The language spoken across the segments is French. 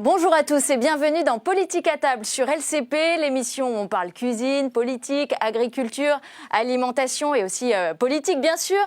Bonjour à tous et bienvenue dans Politique à table sur LCP, l'émission où on parle cuisine, politique, agriculture, alimentation et aussi politique bien sûr.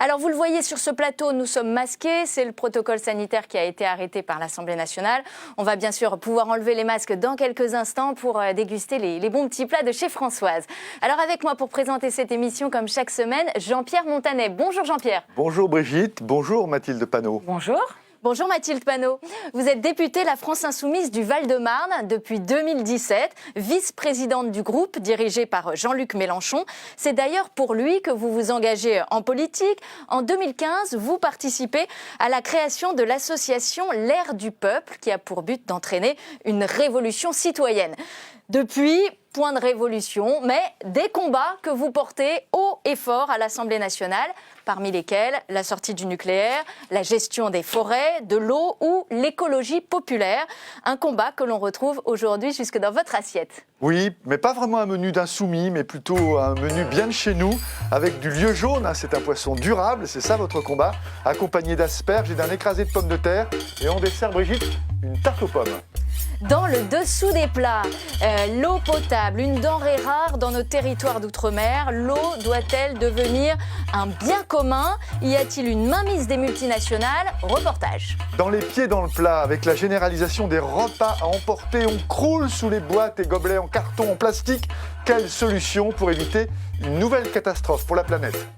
Alors vous le voyez sur ce plateau, nous sommes masqués, c'est le protocole sanitaire qui a été arrêté par l'Assemblée nationale. On va bien sûr pouvoir enlever les masques dans quelques instants pour déguster les bons petits plats de chez Françoise. Alors avec moi pour présenter cette émission comme chaque semaine, Jean-Pierre Montanet. Bonjour Jean-Pierre. Bonjour Brigitte, bonjour Mathilde Panot. Bonjour. Bonjour Mathilde Panot. Vous êtes députée La France Insoumise du Val-de-Marne depuis 2017, vice-présidente du groupe dirigé par Jean-Luc Mélenchon. C'est d'ailleurs pour lui que vous vous engagez en politique. En 2015, vous participez à la création de l'association L'Air du Peuple qui a pour but d'entraîner une révolution citoyenne. Depuis, point de révolution, mais des combats que vous portez haut et fort à l'Assemblée nationale, parmi lesquels la sortie du nucléaire, la gestion des forêts, de l'eau ou l'écologie populaire. Un combat que l'on retrouve aujourd'hui jusque dans votre assiette. Oui, mais pas vraiment un menu d'insoumis, mais plutôt un menu bien de chez nous, avec du lieu jaune, c'est un poisson durable, c'est ça votre combat, accompagné d'asperges et d'un écrasé de pommes de terre. Et en dessert, Brigitte, une tarte aux pommes. Dans le dessous des plats, l'eau potable, une denrée rare dans nos territoires d'outre-mer. L'eau doit-elle devenir un bien commun? Y a-t-il une mainmise des multinationales? Reportage. Dans les pieds dans le plat, avec la généralisation des repas à emporter, on croule sous les boîtes et gobelets en carton, en plastique. Quelle solution pour éviter une nouvelle catastrophe pour la planète?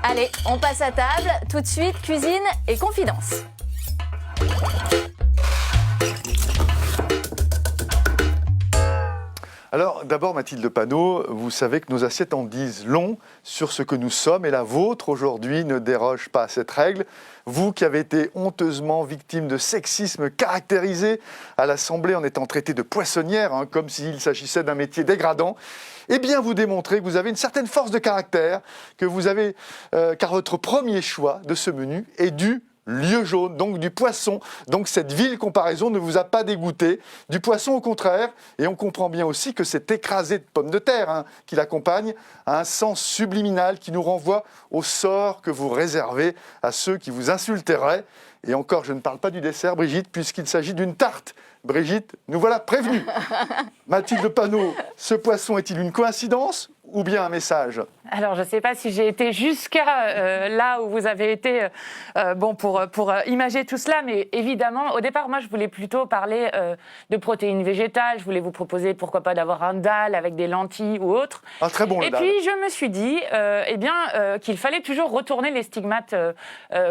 Allez, on passe à table. Tout de suite, cuisine et confidence. Alors, d'abord, Mathilde Panot, vous savez que nos assiettes en disent long sur ce que nous sommes et la vôtre, aujourd'hui, ne déroge pas à cette règle. Vous qui avez été honteusement victime de sexisme caractérisé à l'Assemblée en étant traité de poissonnière, comme s'il s'agissait d'un métier dégradant, eh bien, vous démontrez que vous avez une certaine force de caractère, que vous avez, car votre premier choix de ce menu est du lieu jaune, donc du poisson. Donc cette ville comparaison ne vous a pas dégoûté. Du poisson au contraire. Et on comprend bien aussi que cet écrasé de pommes de terre qui l'accompagne a un sens subliminal qui nous renvoie au sort que vous réservez à ceux qui vous insulteraient. Et encore, je ne parle pas du dessert, Brigitte, puisqu'il s'agit d'une tarte. Brigitte, nous voilà prévenus. Mathilde Panot, ce poisson est-il une coïncidence ou bien un message? Alors, je ne sais pas si j'ai été jusqu'à là où vous avez été pour imager tout cela, mais évidemment, au départ, moi, je voulais plutôt parler de protéines végétales. Je voulais vous proposer, pourquoi pas, d'avoir un dal avec des lentilles ou autre. Ah, très bon, le dal. Et puis, je me suis dit qu'il fallait toujours retourner les stigmates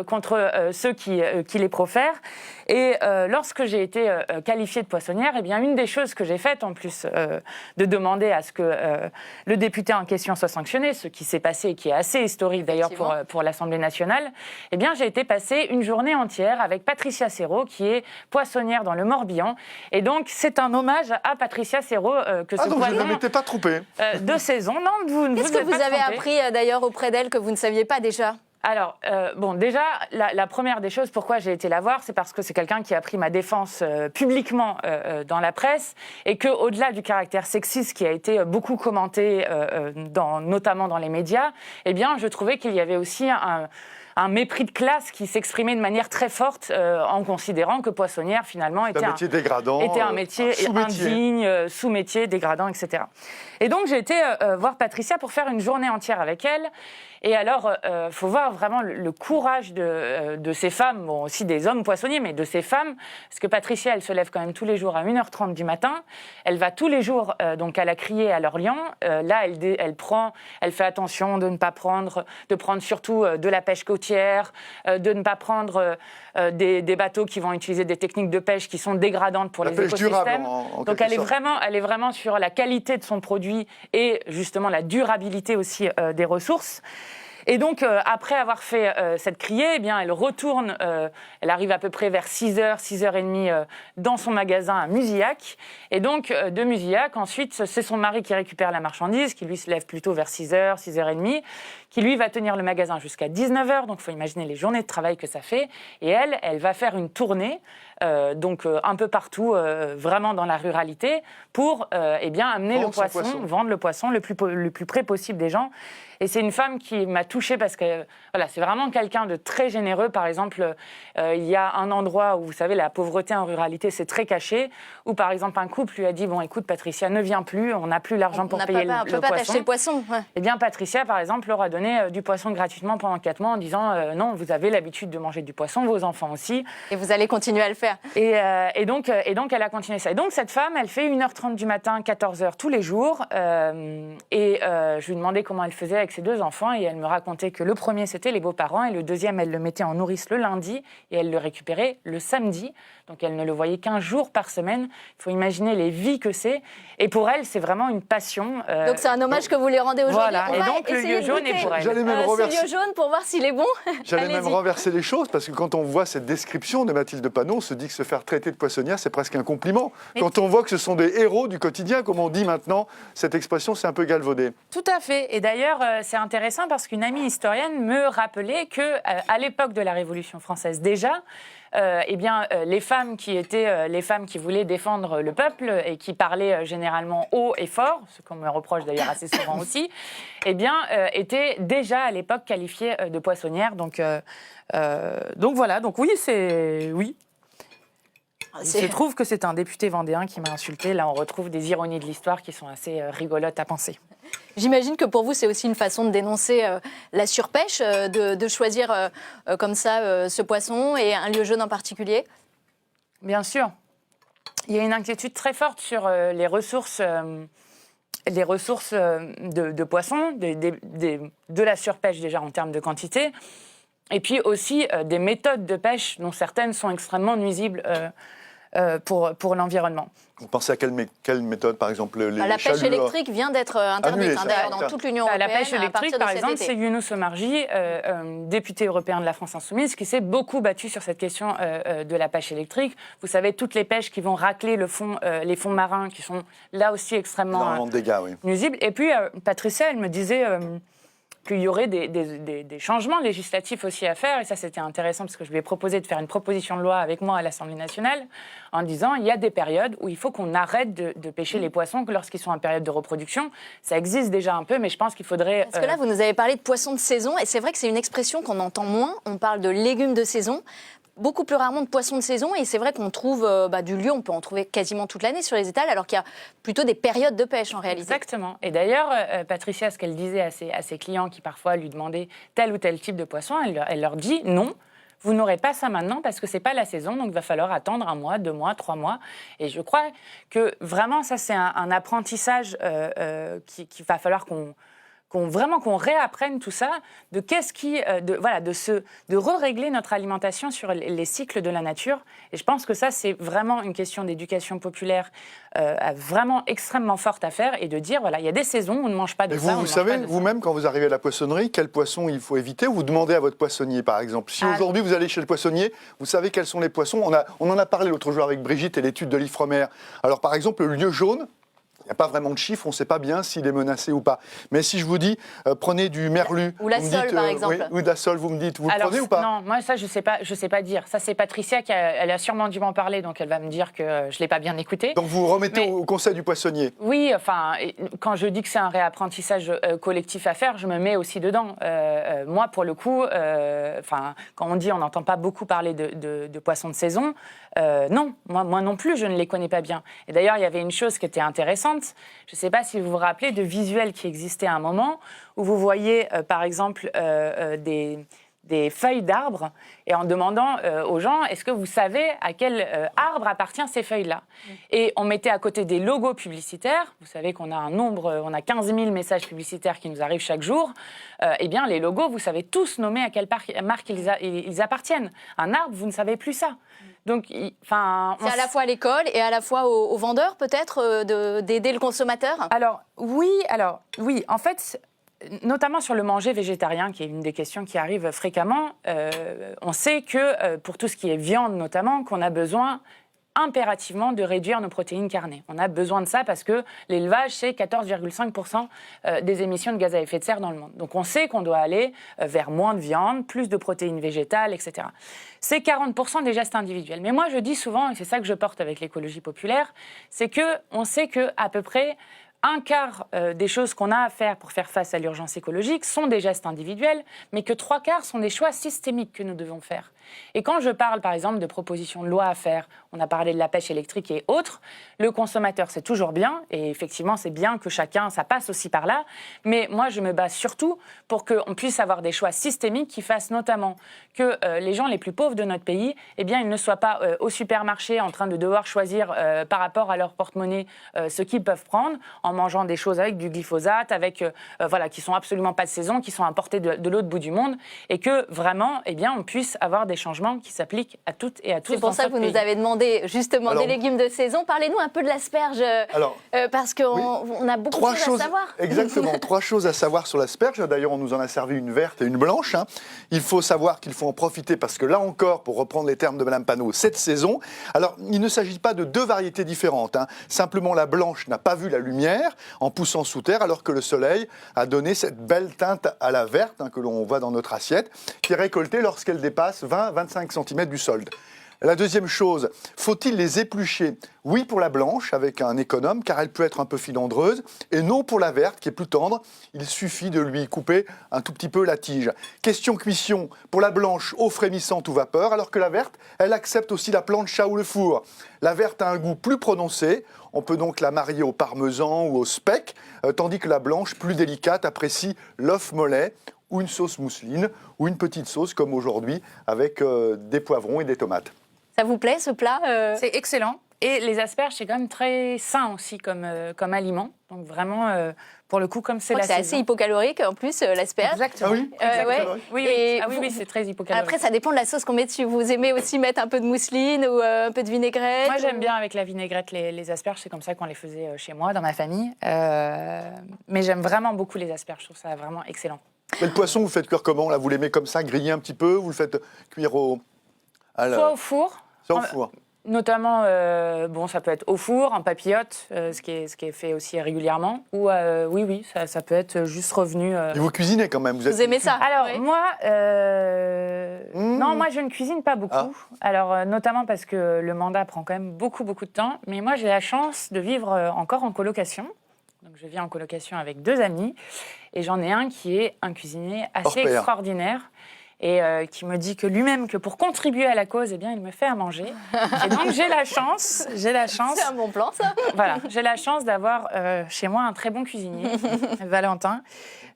contre ceux qui les profèrent. Et lorsque j'ai été qualifiée de poissonnière, une des choses que j'ai faites, en plus de demander à ce que le député en question soit sanctionné, ce qui s'est passé et qui est assez historique d'ailleurs pour l'Assemblée nationale, j'ai été passer une journée entière avec Patricia Serrault, qui est poissonnière dans le Morbihan. Et donc, c'est un hommage à Patricia Serrault que ce donc poisson je ne m'étais pas trompé. De saison. Non, vous Qu'est-ce que vous avez appris d'ailleurs auprès d'elle que vous ne saviez pas déjà? Alors, déjà, la première des choses, pourquoi j'ai été la voir, c'est parce que c'est quelqu'un qui a pris ma défense publiquement dans la presse et qu'au-delà du caractère sexiste qui a été beaucoup commenté, notamment dans les médias, je trouvais qu'il y avait aussi un mépris de classe qui s'exprimait de manière très forte en considérant que poissonnière, finalement, était un métier dégradant, était un métier indigne, sous-métier, dégradant, etc. Et donc, j'ai été voir Patricia pour faire une journée entière avec elle. Et alors, faut voir vraiment le courage de ces femmes, bon, aussi des hommes poissonniers, mais de ces femmes, parce que Patricia, elle se lève quand même tous les jours à 1h30 du matin. Elle va tous les jours donc à la criée à l'Orient. Là, elle fait attention de ne pas prendre, de prendre surtout de la pêche côtière, de ne pas prendre des bateaux qui vont utiliser des techniques de pêche qui sont dégradantes pour les écosystèmes. Durable, donc elle est vraiment sur la qualité de son produit et justement la durabilité aussi des ressources. Et donc, après avoir fait cette criée, elle retourne, elle arrive à peu près vers 6h, 6h30 dans son magasin à Musillac. Et donc, de Musillac, ensuite, c'est son mari qui récupère la marchandise, qui lui se lève plutôt vers 6h, 6h30, qui lui va tenir le magasin jusqu'à 19h. Donc, il faut imaginer les journées de travail que ça fait. Et elle va faire une tournée, un peu partout, vraiment dans la ruralité, pour amener le poisson, vendre le poisson le plus près possible des gens. Et c'est une femme qui m'a touchée parce que voilà, c'est vraiment quelqu'un de très généreux. Par exemple, il y a un endroit où, vous savez, la pauvreté en ruralité, c'est très caché, où par exemple un couple lui a dit, bon écoute Patricia, ne viens plus, on n'a plus l'argent pour payer le poisson. On ne peut pas t'acheter le poisson. Ouais. Eh bien Patricia, par exemple, leur a donné du poisson gratuitement pendant 4 mois en disant, non, vous avez l'habitude de manger du poisson, vos enfants aussi. Et vous allez continuer à le faire. Et donc elle a continué ça. Et donc cette femme, elle fait 1h30 du matin, 14h tous les jours. Je lui demandais comment elle faisait avec ses 2 enfants et elle me racontait que le premier, c'était les beaux-parents et le deuxième, elle le mettait en nourrice le lundi et elle le récupérait le samedi. Donc elle ne le voyait qu'1 jour par semaine. Il faut imaginer les vies que c'est. Et pour elle, c'est vraiment une passion. Donc c'est un hommage que vous lui rendez aujourd'hui. Voilà. Et donc le lieu jaune est pour elle. J'allais même Ce lieu jaune pour voir s'il est bon. J'allais même renverser les choses parce que quand on voit cette description de Mathilde Panot, on se dit que se faire traiter de poissonnière, c'est presque un compliment. Quand on voit que ce sont des héros du quotidien, comme on dit maintenant, cette expression, c'est un peu galvaudé. Tout à fait. Et d'ailleurs, c'est intéressant parce qu'une amie historienne me rappelait qu'à l'époque de la Révolution française déjà, les femmes qui voulaient défendre le peuple et qui parlaient généralement haut et fort, ce qu'on me reproche d'ailleurs assez souvent aussi, étaient déjà à l'époque qualifiées de poissonnières. Donc voilà. Donc oui, oui. Il se trouve que c'est un député vendéen qui m'a insulté. Là, on retrouve des ironies de l'histoire qui sont assez rigolotes à penser. J'imagine que pour vous, c'est aussi une façon de dénoncer la surpêche, de choisir comme ça ce poisson et un lieu jaune en particulier. Bien sûr. Il y a une inquiétude très forte sur les ressources de poissons, de la surpêche déjà en termes de quantité, et puis aussi des méthodes de pêche dont certaines sont extrêmement nuisibles pour l'environnement. Vous pensez à quelle méthode, par exemple la pêche électrique vient d'être interdite, d'ailleurs, dans toute l'Union européenne. La pêche électrique, par exemple, c'est Younous Omarjee, député européen de la France Insoumise, qui s'est beaucoup battu sur cette question de la pêche électrique. Vous savez, toutes les pêches qui vont racler les fonds marins, qui sont là aussi extrêmement nuisibles. Et puis, Patricia, elle me disait qu'il y aurait des changements législatifs aussi à faire. Et ça, c'était intéressant parce que je lui ai proposé de faire une proposition de loi avec moi à l'Assemblée nationale en disant il y a des périodes où il faut qu'on arrête de pêcher les poissons que lorsqu'ils sont en période de reproduction. Ça existe déjà un peu, mais je pense qu'il faudrait... Parce que là, vous nous avez parlé de poissons de saison et c'est vrai que c'est une expression qu'on entend moins. On parle de légumes de saison. Beaucoup plus rarement de poissons de saison et c'est vrai qu'on trouve du lieu, on peut en trouver quasiment toute l'année sur les étals alors qu'il y a plutôt des périodes de pêche en réalité. Exactement. Et d'ailleurs, Patricia, ce qu'elle disait à ses clients qui parfois lui demandaient tel ou tel type de poisson, elle leur dit non, vous n'aurez pas ça maintenant parce que c'est pas la saison, donc il va falloir attendre 1 mois, 2 mois, 3 mois. Et je crois que vraiment ça c'est un apprentissage qu'il va falloir qu'on réapprenne tout ça, de re-régler notre alimentation sur les cycles de la nature. Et je pense que ça, c'est vraiment une question d'éducation populaire vraiment extrêmement forte à faire et de dire, voilà, il y a des saisons où on ne mange pas de ça. Vous savez, vous-même, quand vous arrivez à la poissonnerie, quel poisson il faut éviter ou vous demandez à votre poissonnier, par exemple. Si aujourd'hui vous allez chez le poissonnier, vous savez quels sont les poissons. On en a parlé l'autre jour avec Brigitte et l'étude de l'Ifremer. Alors, par exemple, le lieu jaune, il n'y a pas vraiment de chiffre, on ne sait pas bien s'il est menacé ou pas. Mais si je vous dis, prenez du merlu... Ou la sole, par exemple. Oui, ou de la sole, vous me dites, vous le prenez ou pas? Non, moi, ça, je ne sais pas dire. Ça, c'est Patricia elle a sûrement dû m'en parler, donc elle va me dire que je ne l'ai pas bien écouté. Donc vous remettez au conseil du poissonnier? Oui, enfin, quand je dis que c'est un réapprentissage collectif à faire, je me mets aussi dedans. Moi, pour le coup, quand on dit on n'entend pas beaucoup parler de poissons de saison, non, moi non plus, je ne les connais pas bien. Et d'ailleurs, il y avait une chose qui était intéressante. Je ne sais pas si vous vous rappelez de visuels qui existaient à un moment où vous voyez, par exemple, des feuilles d'arbres et en demandant aux gens est-ce que vous savez à quel arbre appartient ces feuilles-là. Et on mettait à côté des logos publicitaires. Vous savez qu'on a on a 15 000 messages publicitaires qui nous arrivent chaque jour. Eh bien, les logos, vous savez tous nommer à quelle marque ils appartiennent. Un arbre, vous ne savez plus ça. Donc, c'est à la fois à l'école et à la fois aux vendeurs, peut-être, d'aider le consommateur? Alors, oui. En fait, notamment sur le manger végétarien, qui est une des questions qui arrivent fréquemment, on sait que, pour tout ce qui est viande notamment, qu'on a besoin impérativement de réduire nos protéines carnées. On a besoin de ça parce que l'élevage, c'est 14,5% des émissions de gaz à effet de serre dans le monde. Donc on sait qu'on doit aller vers moins de viande, plus de protéines végétales, etc. C'est 40% des gestes individuels. Mais moi, je dis souvent, et c'est ça que je porte avec l'écologie populaire, c'est qu'on sait qu'à peu près un quart des choses qu'on a à faire pour faire face à l'urgence écologique sont des gestes individuels, mais que 3/4 sont des choix systémiques que nous devons faire. Et quand je parle, par exemple, de propositions de loi à faire, on a parlé de la pêche électrique et autres, le consommateur, c'est toujours bien, et effectivement, c'est bien que chacun, ça passe aussi par là, mais moi, je me base surtout pour qu'on puisse avoir des choix systémiques qui fassent notamment que les gens les plus pauvres de notre pays, eh bien, ils ne soient pas au supermarché en train de devoir choisir par rapport à leur porte-monnaie ce qu'ils peuvent prendre, en mangeant des choses avec du glyphosate, avec, voilà, qui sont absolument pas de saison, qui sont importées de l'autre bout du monde, et que vraiment, eh bien, on puisse avoir des changements qui s'appliquent à toutes et à tous. C'est pour ça que vous nous avez demandé justement des légumes de saison. Parlez-nous un peu de l'asperge, parce qu'on a beaucoup de choses à savoir. Exactement, 3 choses à savoir sur l'asperge. D'ailleurs, on nous en a servi une verte et une blanche. Il faut savoir qu'il faut en profiter parce que là encore, pour reprendre les termes de Madame Panot, cette saison. Alors, il ne s'agit pas de 2 variétés différentes. Simplement, la blanche n'a pas vu la lumière en poussant sous terre, alors que le soleil a donné cette belle teinte à la verte que l'on voit dans notre assiette, qui est récoltée lorsqu'elle dépasse 20-25 cm du sol. La deuxième chose, faut-il les éplucher? Oui pour la blanche, avec un économe, car elle peut être un peu filandreuse, et non pour la verte, qui est plus tendre. Il suffit de lui couper un tout petit peu la tige. Question cuisson, pour la blanche, eau frémissante ou vapeur, alors que la verte, elle accepte aussi la plancha ou le four. La verte a un goût plus prononcé, on peut donc la marier au parmesan ou au speck, tandis que la blanche, plus délicate, apprécie l'œuf mollet, ou une sauce mousseline, ou une petite sauce comme aujourd'hui, avec des poivrons et des tomates. Ça vous plaît ce plat C'est excellent. Et les asperges, c'est quand même très sain aussi comme aliment. Donc vraiment, pour le coup, comme c'est la saison. C'est assez hypocalorique en plus, l'asperge. Exactement. Ah oui, Ouais. Oui, c'est très hypocalorique. Après, ça dépend de la sauce qu'on met dessus. Vous aimez aussi mettre un peu de mousseline ou un peu de vinaigrette? Moi, j'aime bien avec la vinaigrette les asperges. C'est comme ça qu'on les faisait chez moi, dans ma famille. Mais j'aime vraiment beaucoup les asperges. Je trouve ça vraiment excellent. Mais le poisson, vous le faites cuire comment là? Vous l'aimez comme ça, griller un petit peu? Vous le faites cuire Soit au four. Soit au four. Notamment, ça peut être au four, en papillote, ce qui est fait aussi régulièrement. Ou ça peut être juste revenu. Et vous cuisinez quand même? Vous aimez ça? Alors moi, non, moi je ne cuisine pas beaucoup. Ah. Alors notamment parce que le mandat prend quand même beaucoup de temps. Mais moi j'ai la chance de vivre encore en colocation. Donc je vis en colocation avec 2 amis et j'en ai un qui est un cuisinier assez extraordinaire. Et qui me dit que lui-même, que pour contribuer à la cause, eh bien, il me fait à manger. Et donc, j'ai la chance... C'est un bon plan, ça. Voilà, j'ai la chance d'avoir chez moi un très bon cuisinier, Valentin,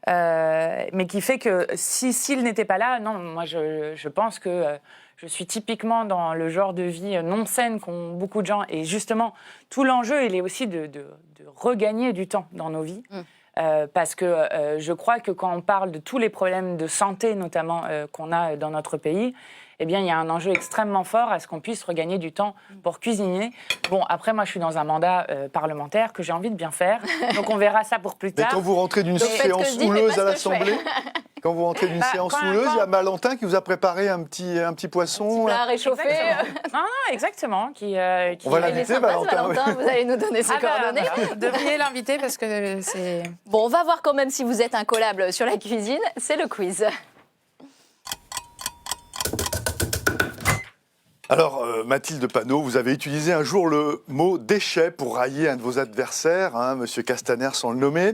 mais qui fait que s'il n'était pas là, non, moi, je pense que je suis typiquement dans le genre de vie non saine qu'ont beaucoup de gens. Et justement, tout l'enjeu, il est aussi de regagner du temps dans nos vies. Parce que je crois que quand on parle de tous les problèmes de santé, notamment, qu'on a dans notre pays, eh bien, il y a un enjeu extrêmement fort à ce qu'on puisse regagner du temps pour cuisiner. Bon, après, moi, je suis dans un mandat parlementaire que j'ai envie de bien faire, donc on verra ça pour plus tard. Mais quand vous rentrez d'une séance houleuse à l'Assemblée, il y a Valentin qui vous a préparé un petit poisson. Un plat réchauffé. Non, exactement. On va l'inviter, Valentin. Vous allez nous donner ses coordonnées. Vous devriez l'inviter parce que c'est... Bon, on va voir quand même si vous êtes incollable sur la cuisine. C'est le quiz. Alors, Mathilde Panot, vous avez utilisé un jour le mot déchet pour railler un de vos adversaires, Monsieur Castaner sans le nommer.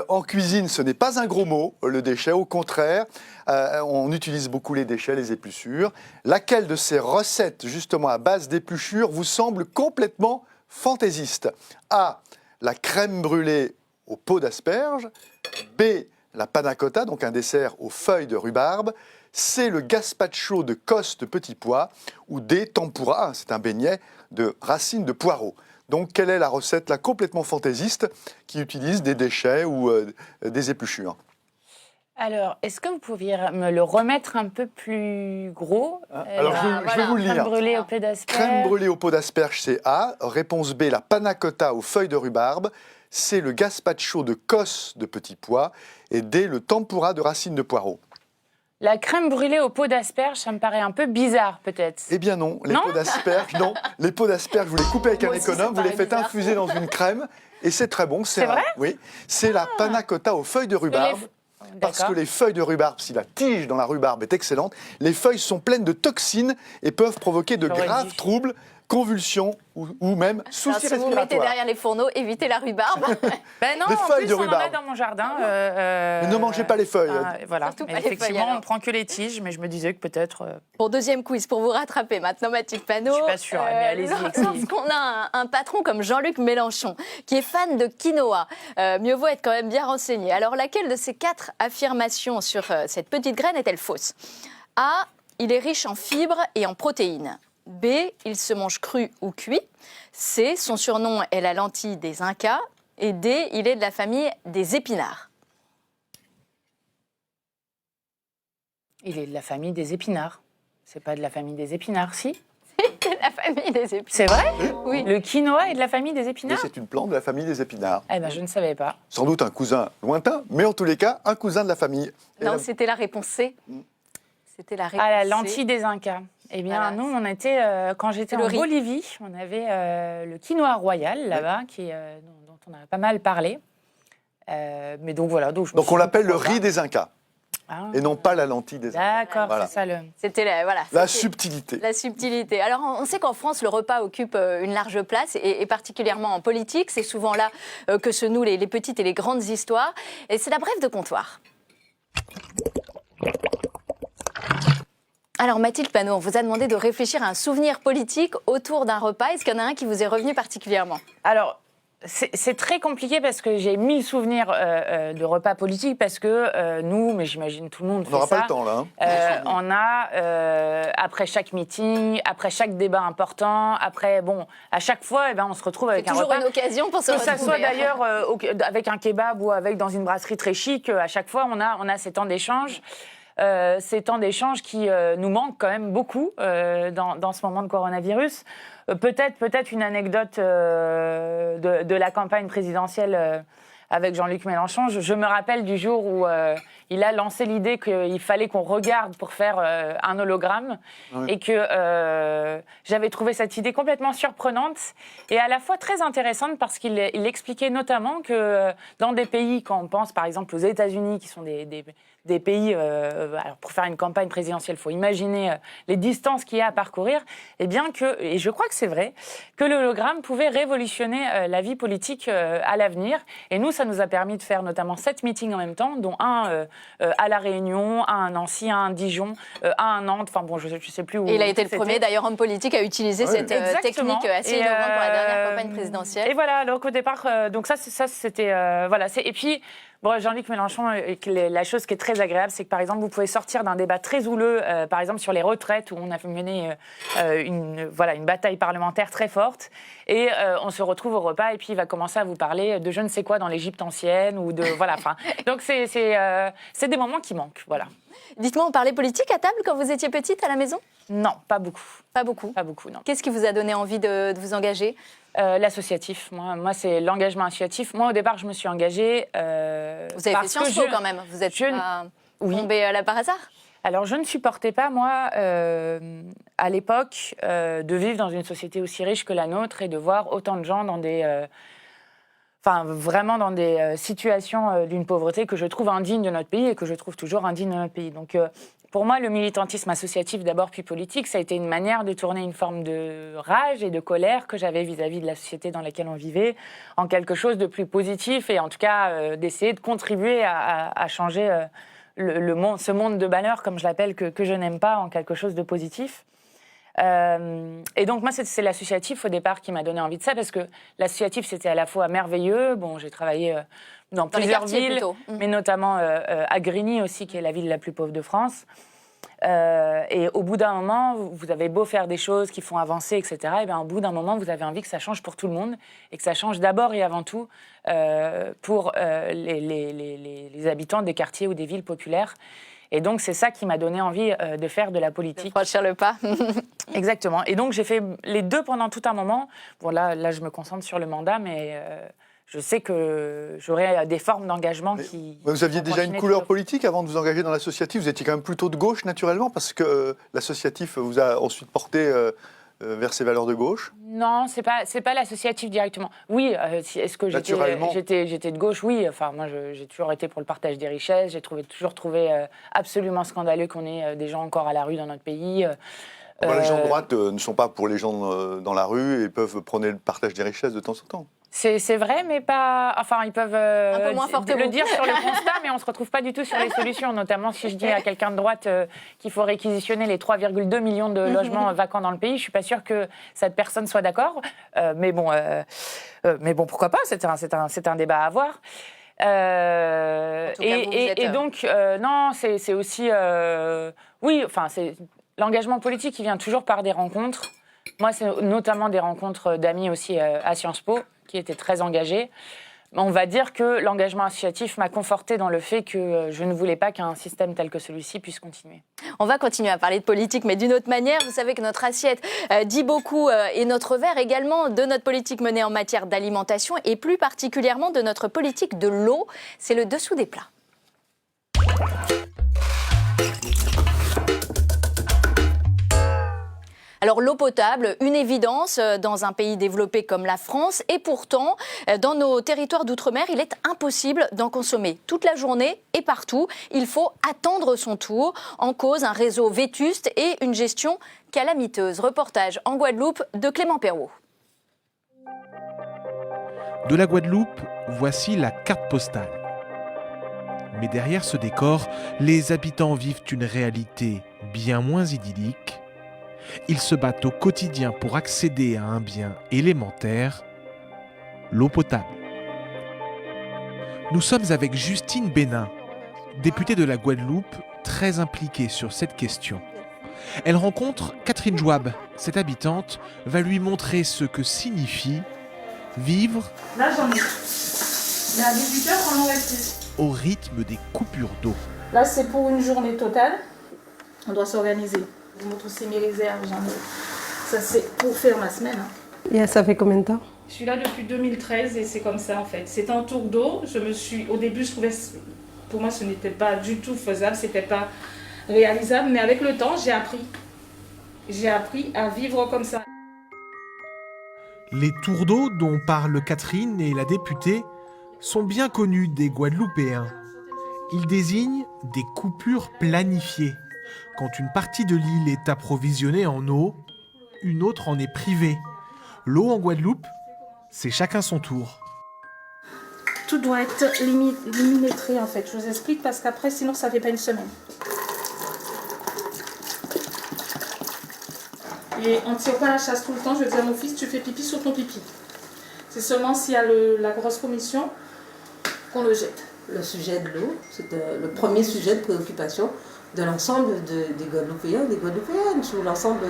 En cuisine, ce n'est pas un gros mot, le déchet. Au contraire, on utilise beaucoup les déchets, les épluchures. Laquelle de ces recettes, justement à base d'épluchures, vous semble complètement fantaisiste? A, la crème brûlée aux peaux d'asperges. B, la panna cotta, donc un dessert aux feuilles de rhubarbe. C, le gazpacho de cosses de petits pois. Ou D, tempura, c'est un beignet de racines de poireaux. Donc, quelle est la recette là complètement fantaisiste qui utilise des déchets ou des épluchures? Alors, est-ce que vous pouviez me le remettre un peu plus gros? Alors, je vais vous le lire. Crème brûlée aux peaux d'asperges. Crème brûlée aux peaux d'asperges, c'est A. Réponse B, la panna cotta aux feuilles de rhubarbe. C, le gazpacho de cosses de petits pois. Et D, le tempura de racines de poireaux. La crème brûlée aux peaux d'asperges, ça me paraît un peu bizarre, peut-être. Eh bien non, les peaux d'asperges, non. Les peaux d'asperges, vous les coupez avec un économe, vous les faites infuser dans une crème, et c'est très bon. C'est vrai? Oui, c'est la panna cotta aux feuilles de rhubarbe. Parce que les feuilles de rhubarbe, si la tige dans la rhubarbe est excellente, les feuilles sont pleines de toxines et peuvent provoquer de graves troubles, convulsions ou même soucis si vous mettez respiratoires. derrière les fourneaux, évitez la rhubarbe. Ben non, Des en feuilles plus, de on en a rhubarbe. dans mon jardin. Mais ne mangez pas les feuilles. Voilà. Surtout pas Mais les feuilles, effectivement, on alors. ne prend que les tiges, mais je me disais que peut-être... Bon, deuxième quiz pour vous rattraper maintenant, Mathilde Panot. Je suis pas sûre, mais allez-y, Lorsqu'on a un patron comme Jean-Luc Mélenchon, qui est fan de quinoa, mieux vaut être quand même bien renseigné. Alors, laquelle de ces 4 affirmations sur cette petite graine est-elle fausse? A, il est riche en fibres et en protéines. B, il se mange cru ou cuit. C, son surnom est la lentille des Incas. Et D, il est de la famille des épinards. Il est de la famille des épinards. C'est pas de la famille des épinards, si? C'est de la famille des épinards. C'est vrai? Oui. Le quinoa est de la famille des Et épinards? c'est une plante de la famille des épinards. Eh ben, je ne savais pas. Sans doute un cousin lointain, mais en tous les cas, un cousin de la famille. Et Non, la- c'était la réponse C. C'était la réponse Ah, la C. lentille des Incas. Eh bien, Voilà. nous, on était, quand j'étais Le en riz. Bolivie, on avait le quinoa royal là-bas, dont on a pas mal parlé. Mais donc voilà. Donc, je me Donc suis on dit, l'appelle le pourquoi riz pas. des Incas, Ah. et non pas la lentille des Incas. D'accord, Voilà. c'est ça le. C'était voilà, La c'était subtilité. la subtilité. Alors, on sait qu'en France, le repas occupe une large place, et particulièrement en politique. C'est souvent là que se nouent les petites et les grandes histoires. Et c'est la brève de comptoir. Alors, Mathilde Panot, on vous a demandé de réfléchir à un souvenir politique autour d'un repas. Est-ce qu'il y en a un qui vous est revenu particulièrement? Alors, c'est très compliqué parce que j'ai 1000 souvenirs de repas politiques parce que nous, mais j'imagine tout le monde On fait n'aura ça. pas le temps là. Hein. On a, après chaque meeting, après chaque débat important, après, bon, à chaque fois, eh ben, on se retrouve avec C'est un toujours repas. une occasion pour se Que ça retrouver. soit d'ailleurs avec un kebab ou avec dans une brasserie très chic, à chaque fois, on a ces temps d'échange. Ces temps d'échange qui nous manquent quand même beaucoup dans ce moment de coronavirus. Peut-être une anecdote de la campagne présidentielle avec Jean-Luc Mélenchon. Je me rappelle du jour où il a lancé l'idée qu'il fallait qu'on regarde pour faire un hologramme, et que j'avais trouvé cette idée complètement surprenante et à la fois très intéressante parce qu'il expliquait notamment que dans des pays, quand on pense par exemple aux États-Unis, qui sont des pays, alors pour faire une campagne présidentielle, il faut imaginer les distances qu'il y a à parcourir, et bien que, et je crois que c'est vrai, que le hologramme pouvait révolutionner la vie politique à l'avenir. Et nous, ça nous a permis de faire notamment 7 meetings en même temps, dont un à La Réunion, un à Nancy, un à Dijon, un à Nantes, enfin bon, je ne sais plus où. Et il a été le c'était. premier, d'ailleurs, homme politique à utiliser cette Exactement. technique assez Et, innovante pour la dernière campagne présidentielle. Et voilà, donc au départ, donc ça c'était voilà. Et puis bon, Jean-Luc Mélenchon, la chose qui est très agréable, c'est que par exemple, vous pouvez sortir d'un débat très houleux, par exemple sur les retraites, où on a mené une bataille parlementaire très forte, et on se retrouve au repas, et puis il va commencer à vous parler de je ne sais quoi dans l'Égypte ancienne, ou de voilà. Enfin, donc c'est des moments qui manquent, voilà. Dites-moi, on parlait politique à table quand vous étiez petite à la maison? Non, pas beaucoup. Pas beaucoup. Pas beaucoup, non. Qu'est-ce qui vous a donné envie de vous engager? L'associatif. Moi, c'est l'engagement associatif. Moi, au départ, je me suis engagée. Vous avez fait parce Sciences que Po quand même. Vous êtes pas Oui. tombée là par hasard? Alors, je ne supportais pas, moi, à l'époque, de vivre dans une société aussi riche que la nôtre et de voir autant de gens dans des... vraiment dans des situations d'une pauvreté que je trouve indigne de notre pays et que je trouve toujours indigne de notre pays. Donc, pour moi, le militantisme associatif, d'abord puis politique, ça a été une manière de tourner une forme de rage et de colère que j'avais vis-à-vis de la société dans laquelle on vivait en quelque chose de plus positif, et en tout cas d'essayer de contribuer à changer ce monde de malheur, comme je l'appelle, que je n'aime pas, en quelque chose de positif. Et donc moi, c'est l'associatif au départ qui m'a donné envie de ça, parce que l'associatif, c'était à la fois merveilleux. Bon, j'ai travaillé dans plusieurs villes, plutôt. mais notamment à Grigny aussi, qui est la ville la plus pauvre de France. Et au bout d'un moment, vous avez beau faire des choses qui font avancer, etc. Et bien, au bout d'un moment, vous avez envie que ça change pour tout le monde, et que ça change d'abord et avant tout pour les habitants des quartiers ou des villes populaires. Et donc, c'est ça qui m'a donné envie de faire de la politique. Franchir le pas. Exactement. Et donc, j'ai fait les deux pendant tout un moment. Bon, là je me concentre sur le mandat, mais je sais que j'aurai des formes d'engagement qui... Vous aviez déjà une couleur politique avant de vous engager dans l'associatif. Vous étiez quand même plutôt de gauche, naturellement, parce que l'associatif vous a ensuite porté vers ces valeurs de gauche? Non, c'est pas l'associatif directement. Oui, est-ce que j'étais de gauche? Oui, enfin moi j'ai toujours été pour le partage des richesses. J'ai toujours trouvé absolument scandaleux qu'on ait des gens encore à la rue dans notre pays. Les gens de droite ne sont pas pour les gens dans la rue et peuvent prôner le partage des richesses de temps en temps. C'est vrai, mais pas. Enfin, ils peuvent un peu moins fort que le vous. dire sur le constat, mais on ne se retrouve pas du tout sur les solutions. Notamment si je dis à quelqu'un de droite qu'il faut réquisitionner les 3,2 millions de logements vacants dans le pays, je ne suis pas sûre que cette personne soit d'accord. Mais bon, pourquoi pas? C'est un débat à avoir. Donc, non, c'est aussi. Oui, enfin, c'est l'engagement politique qui vient toujours par des rencontres. Moi, c'est notamment des rencontres d'amis aussi à Sciences Po, qui étaient très engagés. On va dire que l'engagement associatif m'a confortée dans le fait que je ne voulais pas qu'un système tel que celui-ci puisse continuer. On va continuer à parler de politique, mais d'une autre manière. Vous savez que notre assiette dit beaucoup, et notre verre également, de notre politique menée en matière d'alimentation, et plus particulièrement de notre politique de l'eau. C'est le dessous des plats. Alors l'eau potable, une évidence dans un pays développé comme la France, et pourtant, dans nos territoires d'outre-mer, il est impossible d'en consommer toute la journée et partout. Il faut attendre son tour. En cause, un réseau vétuste et une gestion calamiteuse. Reportage en Guadeloupe de Clément Perrault. De la Guadeloupe, voici la carte postale. Mais derrière ce décor, les habitants vivent une réalité bien moins idyllique. Ils se battent au quotidien pour accéder à un bien élémentaire, l'eau potable. Nous sommes avec Justine Bénin, députée de la Guadeloupe, très impliquée sur cette question. Elle rencontre Catherine Jouab. Cette habitante va lui montrer ce que signifie vivre là, j'en ai. Mais à 18h, on en reste. Au rythme des coupures d'eau. Là, c'est pour une journée totale. On doit s'organiser. Je vous montre aussi mes réserves. Ça, c'est pour faire ma semaine. Et ça fait combien de temps? Je suis là depuis 2013 et c'est comme ça en fait. C'est un tour d'eau. Au début, je trouvais, pour moi, ce n'était pas du tout faisable, c'était pas réalisable. Mais avec le temps, j'ai appris. J'ai appris à vivre comme ça. Les tours d'eau dont parlent Catherine et la députée sont bien connus des Guadeloupéens. Ils désignent des coupures planifiées. Quand une partie de l'île est approvisionnée en eau, une autre en est privée. L'eau en Guadeloupe, c'est chacun son tour. Tout doit être millimétré en fait. Je vous explique parce qu'après, sinon, ça ne fait pas une semaine. Et on ne tire pas la chasse tout le temps. Je dis à mon fils, tu fais pipi sur ton pipi. C'est seulement s'il y a la grosse commission qu'on le jette. Le sujet de l'eau, c'est le premier sujet de préoccupation de l'ensemble des Guadeloupéens, des Guadeloupéennes, sur l'ensemble...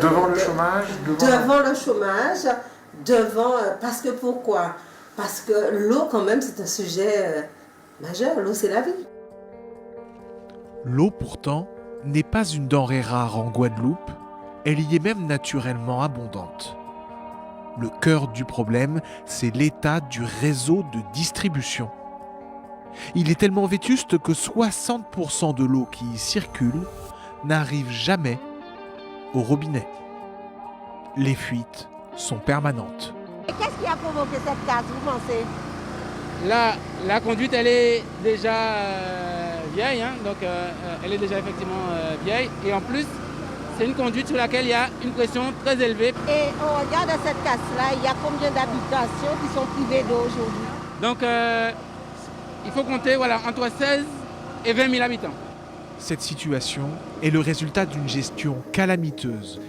Devant le chômage, parce que pourquoi? Parce que l'eau, quand même, c'est un sujet majeur. L'eau, c'est la vie. L'eau, pourtant, n'est pas une denrée rare en Guadeloupe. Elle y est même naturellement abondante. Le cœur du problème, c'est l'état du réseau de distribution. Il est tellement vétuste que 60% de l'eau qui y circule n'arrive jamais au robinet. Les fuites sont permanentes. Et qu'est-ce qui a provoqué cette casse, vous pensez? Là, la conduite, elle est déjà vieille, hein, donc elle est déjà effectivement vieille. Et en plus, c'est une conduite sur laquelle il y a une pression très élevée. Et on regarde à cette casse-là, il y a combien d'habitations qui sont privées d'eau aujourd'hui? Donc, il faut compter entre 16 et 20 000 habitants. Cette situation est le résultat d'une gestion calamiteuse.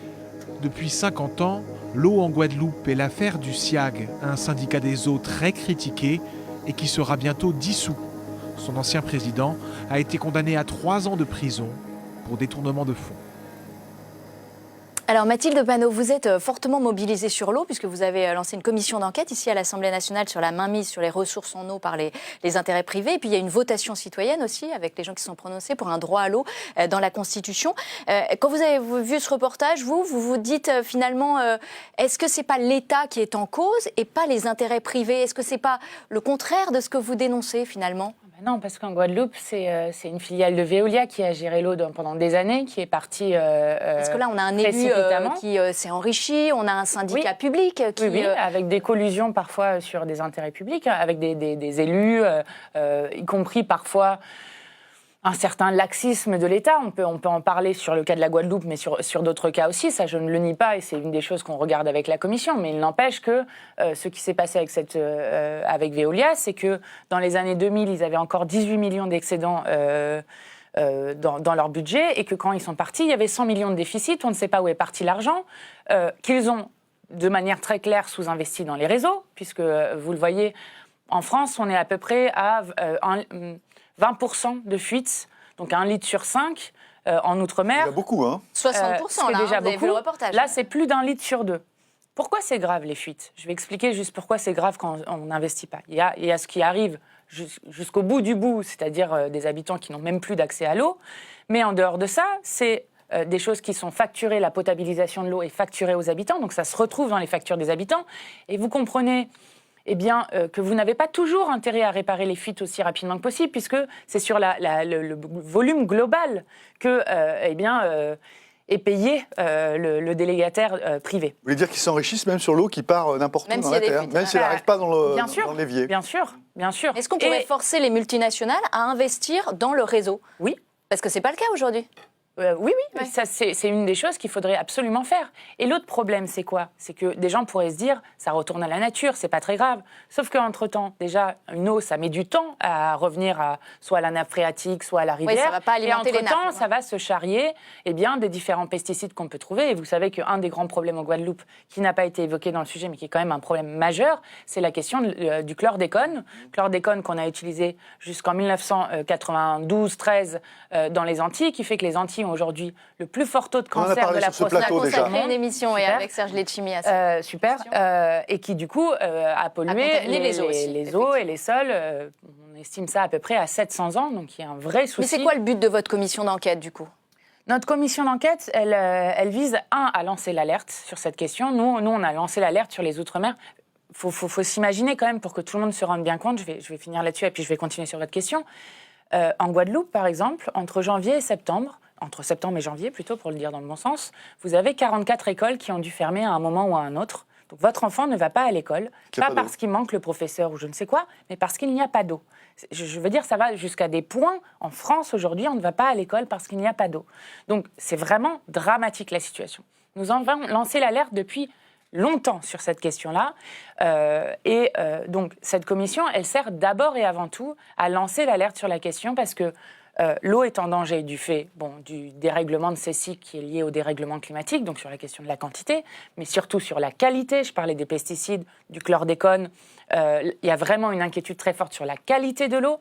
Depuis 50 ans, l'eau en Guadeloupe est l'affaire du SIAG, un syndicat des eaux très critiqué et qui sera bientôt dissous. Son ancien président a été condamné à 3 ans de prison pour détournement de fonds. Alors Mathilde Panot, vous êtes fortement mobilisée sur l'eau puisque vous avez lancé une commission d'enquête ici à l'Assemblée nationale sur la mainmise sur les ressources en eau par les intérêts privés. Et puis il y a une votation citoyenne aussi avec les gens qui sont prononcés pour un droit à l'eau dans la Constitution. Quand vous avez vu ce reportage, vous vous dites finalement, est-ce que c'est pas l'État qui est en cause et pas les intérêts privés? Est-ce que c'est pas le contraire de ce que vous dénoncez finalement? Non, parce qu'en Guadeloupe, c'est une filiale de Veolia qui a géré l'eau pendant des années, qui est partie Parce que là, on a un élu qui s'est enrichi, on a un syndicat public qui... Oui, avec des collusions parfois sur des intérêts publics, avec des élus, y compris parfois un certain laxisme de l'État. On peut en parler sur le cas de la Guadeloupe, mais sur d'autres cas aussi. Ça, je ne le nie pas, et c'est une des choses qu'on regarde avec la Commission. Mais il n'empêche que ce qui s'est passé avec Veolia, c'est que dans les années 2000, ils avaient encore 18 millions d'excédents dans leur budget, et que quand ils sont partis, il y avait 100 millions de déficit. On ne sait pas où est parti l'argent, qu'ils ont, de manière très claire, sous-investi dans les réseaux, puisque, vous le voyez, en France, on est à peu près à 20% de fuites, donc 1 litre sur 5 en Outre-mer. Il y a beaucoup, hein. 60%, là, déjà vous avez vu le reportage. Là, c'est plus d'1 litre sur 2. Pourquoi c'est grave, les fuites? Je vais expliquer juste pourquoi c'est grave quand on n'investit pas. Il y a ce qui arrive jusqu'au bout du bout, c'est-à-dire des habitants qui n'ont même plus d'accès à l'eau. Mais en dehors de ça, c'est des choses qui sont facturées, la potabilisation de l'eau est facturée aux habitants, donc ça se retrouve dans les factures des habitants. Et vous comprenez que vous n'avez pas toujours intérêt à réparer les fuites aussi rapidement que possible, puisque c'est sur le volume global que est payé le délégataire privé. Vous voulez dire qu'ils s'enrichissent même sur l'eau qui part n'importe où dans la terre, même si elle n'arrive pas dans l'évier. Bien sûr. Est-ce qu'on pourrait forcer les multinationales à investir dans le réseau? Oui. Parce que ce n'est pas le cas aujourd'hui. Oui, ça, c'est une des choses qu'il faudrait absolument faire. Et l'autre problème, c'est quoi? C'est que des gens pourraient se dire, ça retourne à la nature, c'est pas très grave. Sauf qu'entre-temps, déjà, une eau, ça met du temps à revenir soit à la nappe phréatique, soit à la rivière. Oui, ça va pas alimenter les nappes. Et entre-temps, ça va se charrier des différents pesticides qu'on peut trouver. Et vous savez qu'un des grands problèmes en Guadeloupe, qui n'a pas été évoqué dans le sujet, mais qui est quand même un problème majeur, c'est la question du chlordécone. Chlordécone qu'on a utilisé jusqu'en 1992-13 dans les Antilles, qui fait que les Antilles ont aujourd'hui le plus fort taux de cancer de la prostate. On a consacré une émission avec Serge Letchimy à ça. Super. Et qui, du coup, a pollué les eaux et les sols. On estime ça à peu près à 700 ans, donc il y a un vrai souci. Mais c'est quoi le but de votre commission d'enquête, du coup? Notre commission d'enquête, elle vise, à lancer l'alerte sur cette question. Nous, on a lancé l'alerte sur les Outre-mer. Faut s'imaginer quand même, pour que tout le monde se rende bien compte, je vais finir là-dessus et puis je vais continuer sur votre question. En Guadeloupe, par exemple, entre septembre et janvier, plutôt, pour le dire dans le bon sens, vous avez 44 écoles qui ont dû fermer à un moment ou à un autre. Donc votre enfant ne va pas à l'école, pas parce qu'il manque le professeur ou je ne sais quoi, mais parce qu'il n'y a pas d'eau. Je veux dire, ça va jusqu'à des points. En France, aujourd'hui, on ne va pas à l'école parce qu'il n'y a pas d'eau. Donc c'est vraiment dramatique, la situation. Nous avons lancé l'alerte depuis longtemps sur cette question-là. Donc cette commission, elle sert d'abord et avant tout à lancer l'alerte sur la question parce que l'eau est en danger du fait du dérèglement de ces cycles qui est lié au dérèglement climatique, donc sur la question de la quantité, mais surtout sur la qualité. Je parlais des pesticides, du chlordécone. Il y a vraiment une inquiétude très forte sur la qualité de l'eau.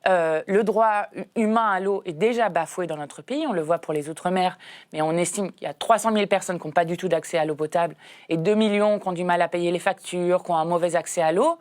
Le droit humain à l'eau est déjà bafoué dans notre pays, on le voit pour les Outre-mer, mais on estime qu'il y a 300 000 personnes qui n'ont pas du tout d'accès à l'eau potable et 2 millions qui ont du mal à payer les factures, qui ont un mauvais accès à l'eau.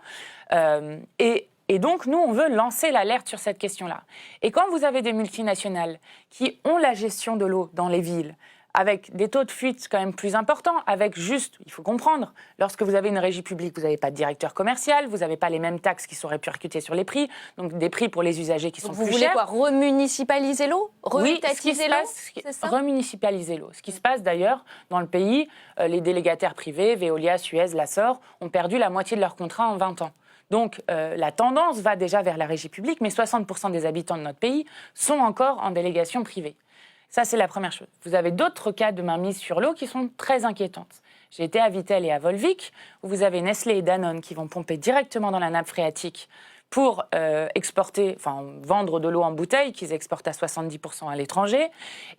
Et donc, nous, on veut lancer l'alerte sur cette question-là. Et quand vous avez des multinationales qui ont la gestion de l'eau dans les villes, avec des taux de fuite quand même plus importants, il faut comprendre, lorsque vous avez une régie publique, vous n'avez pas de directeur commercial, vous n'avez pas les mêmes taxes qui sont répercutées sur les prix, donc des prix pour les usagers qui sont plus chers. Vous voulez quoi, remunicipaliser l'eau? Reétatiser l'eau? C'est ça ? Remunicipaliser l'eau. Ce qui se passe d'ailleurs dans le pays, les délégataires privés, Veolia, Suez, Lassor, ont perdu la moitié de leur contrat en 20 ans. Donc la tendance va déjà vers la régie publique, mais 60% des habitants de notre pays sont encore en délégation privée. Ça, c'est la première chose. Vous avez d'autres cas de mainmise sur l'eau qui sont très inquiétantes. J'ai été à Vittel et à Volvic, où vous avez Nestlé et Danone qui vont pomper directement dans la nappe phréatique pour vendre de l'eau en bouteille, qu'ils exportent à 70% à l'étranger,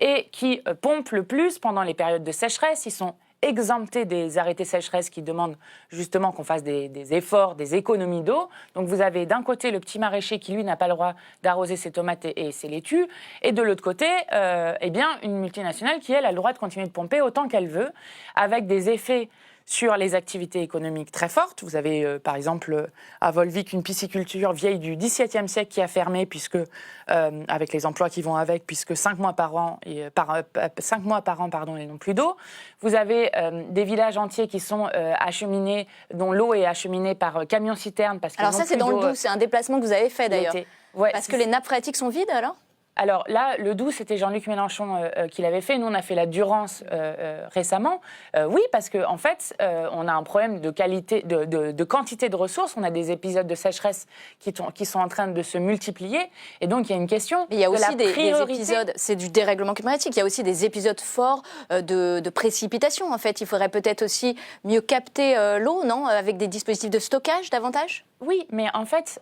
et qui pompent le plus pendant les périodes de sécheresse. Ils sont exemptés des arrêtés sécheresse qui demandent justement qu'on fasse des efforts, des économies d'eau. Donc vous avez d'un côté le petit maraîcher qui, lui, n'a pas le droit d'arroser ses tomates et ses laitues, et de l'autre côté, une multinationale qui, elle, a le droit de continuer de pomper autant qu'elle veut, avec des effets sur les activités économiques très fortes. Vous avez, par exemple, à Volvic, une pisciculture vieille du XVIIe siècle qui a fermé, avec les emplois qui vont avec, puisque 5 mois par an, ils n'ont plus d'eau. Vous avez des villages entiers qui sont acheminés, dont l'eau est acheminée par camion-citerne. Alors ça, c'est dans le Doubs, c'est un déplacement que vous avez fait d'ailleurs. Ouais, Parce que les nappes phréatiques sont vides, alors? Alors là, le Doubs, c'était Jean-Luc Mélenchon qui l'avait fait. Nous, on a fait la Durance récemment. Oui, parce qu'en fait, on a un problème de qualité, de quantité de ressources. On a des épisodes de sécheresse qui sont en train de se multiplier. Et donc, il y a une question Mais il y a de aussi la des priorité. épisodes, c'est du dérèglement climatique, il y a aussi des épisodes forts de précipitation. En fait, il faudrait peut-être aussi mieux capter l'eau, non? Avec des dispositifs de stockage davantage? Oui, mais en fait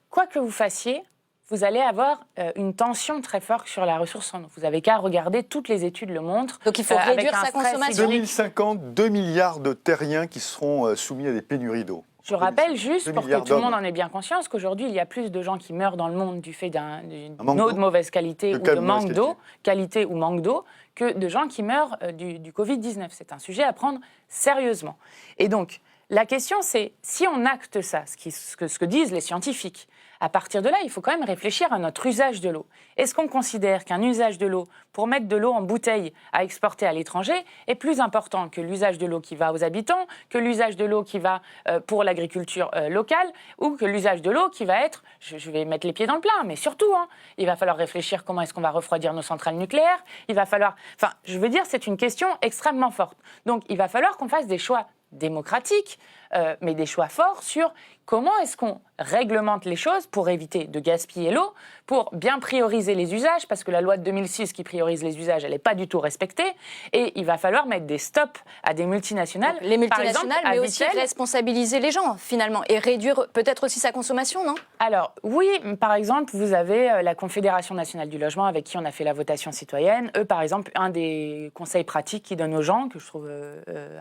quoi que vous fassiez, vous allez avoir une tension très forte sur la ressource en eau. Vous n'avez qu'à regarder, toutes les études le montrent. Donc il faut avec réduire un sa stress consommation. hydrique. 2050, 2 milliards de terriens qui seront soumis à des pénuries d'eau. Je rappelle juste, 2 pour que milliards tout le monde d'hommes. en ait bien conscience, qu'aujourd'hui, il y a plus de gens qui meurent dans le monde du fait d'une manque eau d'eau. de mauvaise qualité De ou quelle de mauvaise manque d'eau, qualité ou manque d'eau, que de gens qui meurent du Covid-19. C'est un sujet à prendre sérieusement. Et donc, la question, c'est, si on acte ça, ce que disent les scientifiques, à partir de là, il faut quand même réfléchir à notre usage de l'eau. Est-ce qu'on considère qu'un usage de l'eau, pour mettre de l'eau en bouteille à exporter à l'étranger, est plus important que l'usage de l'eau qui va aux habitants, que l'usage de l'eau qui va pour l'agriculture locale, ou que l'usage de l'eau qui va être, je vais mettre les pieds dans le plat, mais surtout, il va falloir réfléchir comment est-ce qu'on va refroidir nos centrales nucléaires, il va falloir... Enfin, je veux dire, c'est une question extrêmement forte. Donc, il va falloir qu'on fasse des choix démocratiques, mais des choix forts sur comment est-ce qu'on réglemente les choses pour éviter de gaspiller l'eau, pour bien prioriser les usages, parce que la loi de 2006 qui priorise les usages, elle n'est pas du tout respectée, et il va falloir mettre des stops à des multinationales. Donc, les multinationales, par exemple, mais aussi Vittel. responsabiliser les gens, finalement, et réduire peut-être aussi sa consommation, non? Alors, oui, par exemple, vous avez la Confédération nationale du logement avec qui on a fait la votation citoyenne. Eux, par exemple, un des conseils pratiques qu'ils donnent aux gens, que je trouve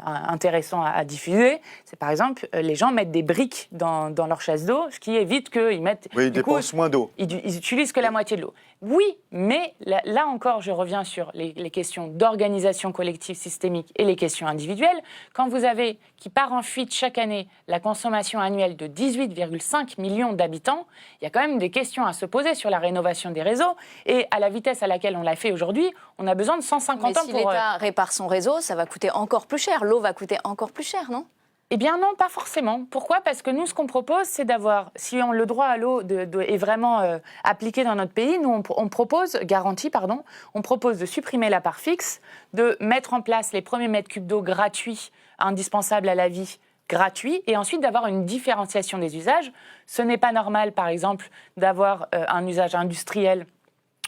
intéressant à diffuser, c'est par exemple, les gens mettent des briques dans leur chasse d'eau, ce qui évite qu'ils mettent... Oui, ils du coup, dépensent moins d'eau. ils utilisent que la moitié de l'eau. Oui, mais là encore, je reviens sur les questions d'organisation collective systémique et les questions individuelles. Quand vous avez, qui part en fuite chaque année, la consommation annuelle de 18,5 millions d'habitants, il y a quand même des questions à se poser sur la rénovation des réseaux. Et à la vitesse à laquelle on l'a fait aujourd'hui, on a besoin de 150 Mais ans si pour... l'État répare son réseau, ça va coûter encore plus cher. L'eau va coûter encore plus cher, non? Eh bien non, pas forcément. Pourquoi? Parce que nous, ce qu'on propose, c'est d'avoir, si le droit à l'eau est vraiment appliqué dans notre pays, nous, on propose, on propose de supprimer la part fixe, de mettre en place les premiers mètres cubes d'eau gratuits, indispensables à la vie, gratuits, et ensuite d'avoir une différenciation des usages. Ce n'est pas normal, par exemple, d'avoir un usage industriel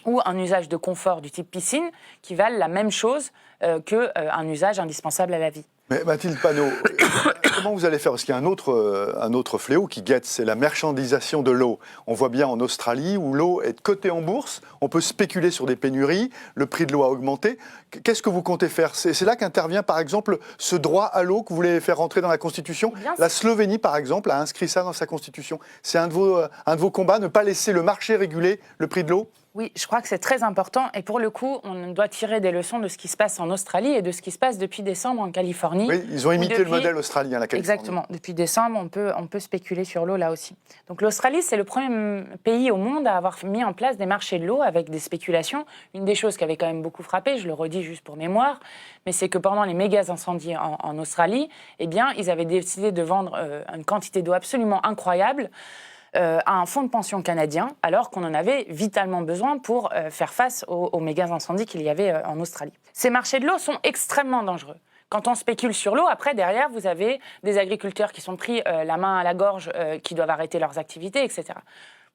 ou un usage de confort du type piscine qui valent la même chose qu'un usage indispensable à la vie. Mais Mathilde Panot, comment vous allez faire? Parce qu'il y a un autre fléau qui guette, c'est la marchandisation de l'eau. On voit bien en Australie où l'eau est cotée en bourse, on peut spéculer sur des pénuries, le prix de l'eau a augmenté. Qu'est-ce que vous comptez faire? C'est là qu'intervient par exemple ce droit à l'eau que vous voulez faire rentrer dans la Constitution. La Slovénie par exemple a inscrit ça dans sa Constitution. C'est un de vos combats, ne pas laisser le marché réguler le prix de l'eau? Oui, je crois que c'est très important. Et pour le coup, on doit tirer des leçons de ce qui se passe en Australie et de ce qui se passe depuis décembre en Californie. Oui, ils ont imité le modèle australien, la Californie. Exactement. Depuis décembre, on peut spéculer sur l'eau là aussi. Donc l'Australie, c'est le premier pays au monde à avoir mis en place des marchés de l'eau avec des spéculations. Une des choses qui avait quand même beaucoup frappé, je le redis juste pour mémoire, mais c'est que pendant les méga incendies en Australie, eh bien, ils avaient décidé de vendre une quantité d'eau absolument incroyable à un fonds de pension canadien, alors qu'on en avait vitalement besoin pour faire face aux méga incendies qu'il y avait en Australie. Ces marchés de l'eau sont extrêmement dangereux. Quand on spécule sur l'eau, après, derrière, vous avez des agriculteurs qui sont pris la main à la gorge, qui doivent arrêter leurs activités, etc.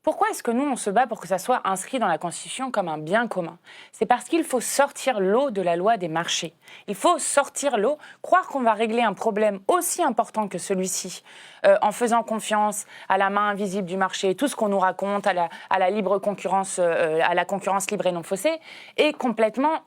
Pourquoi est-ce que nous, on se bat pour que ça soit inscrit dans la Constitution comme un bien commun? C'est parce qu'il faut sortir l'eau de la loi des marchés. Il faut sortir l'eau. Croire qu'on va régler un problème aussi important que celui-ci en faisant confiance à la main invisible du marché, tout ce qu'on nous raconte, à la libre concurrence, à la concurrence libre et non faussée, est complètement...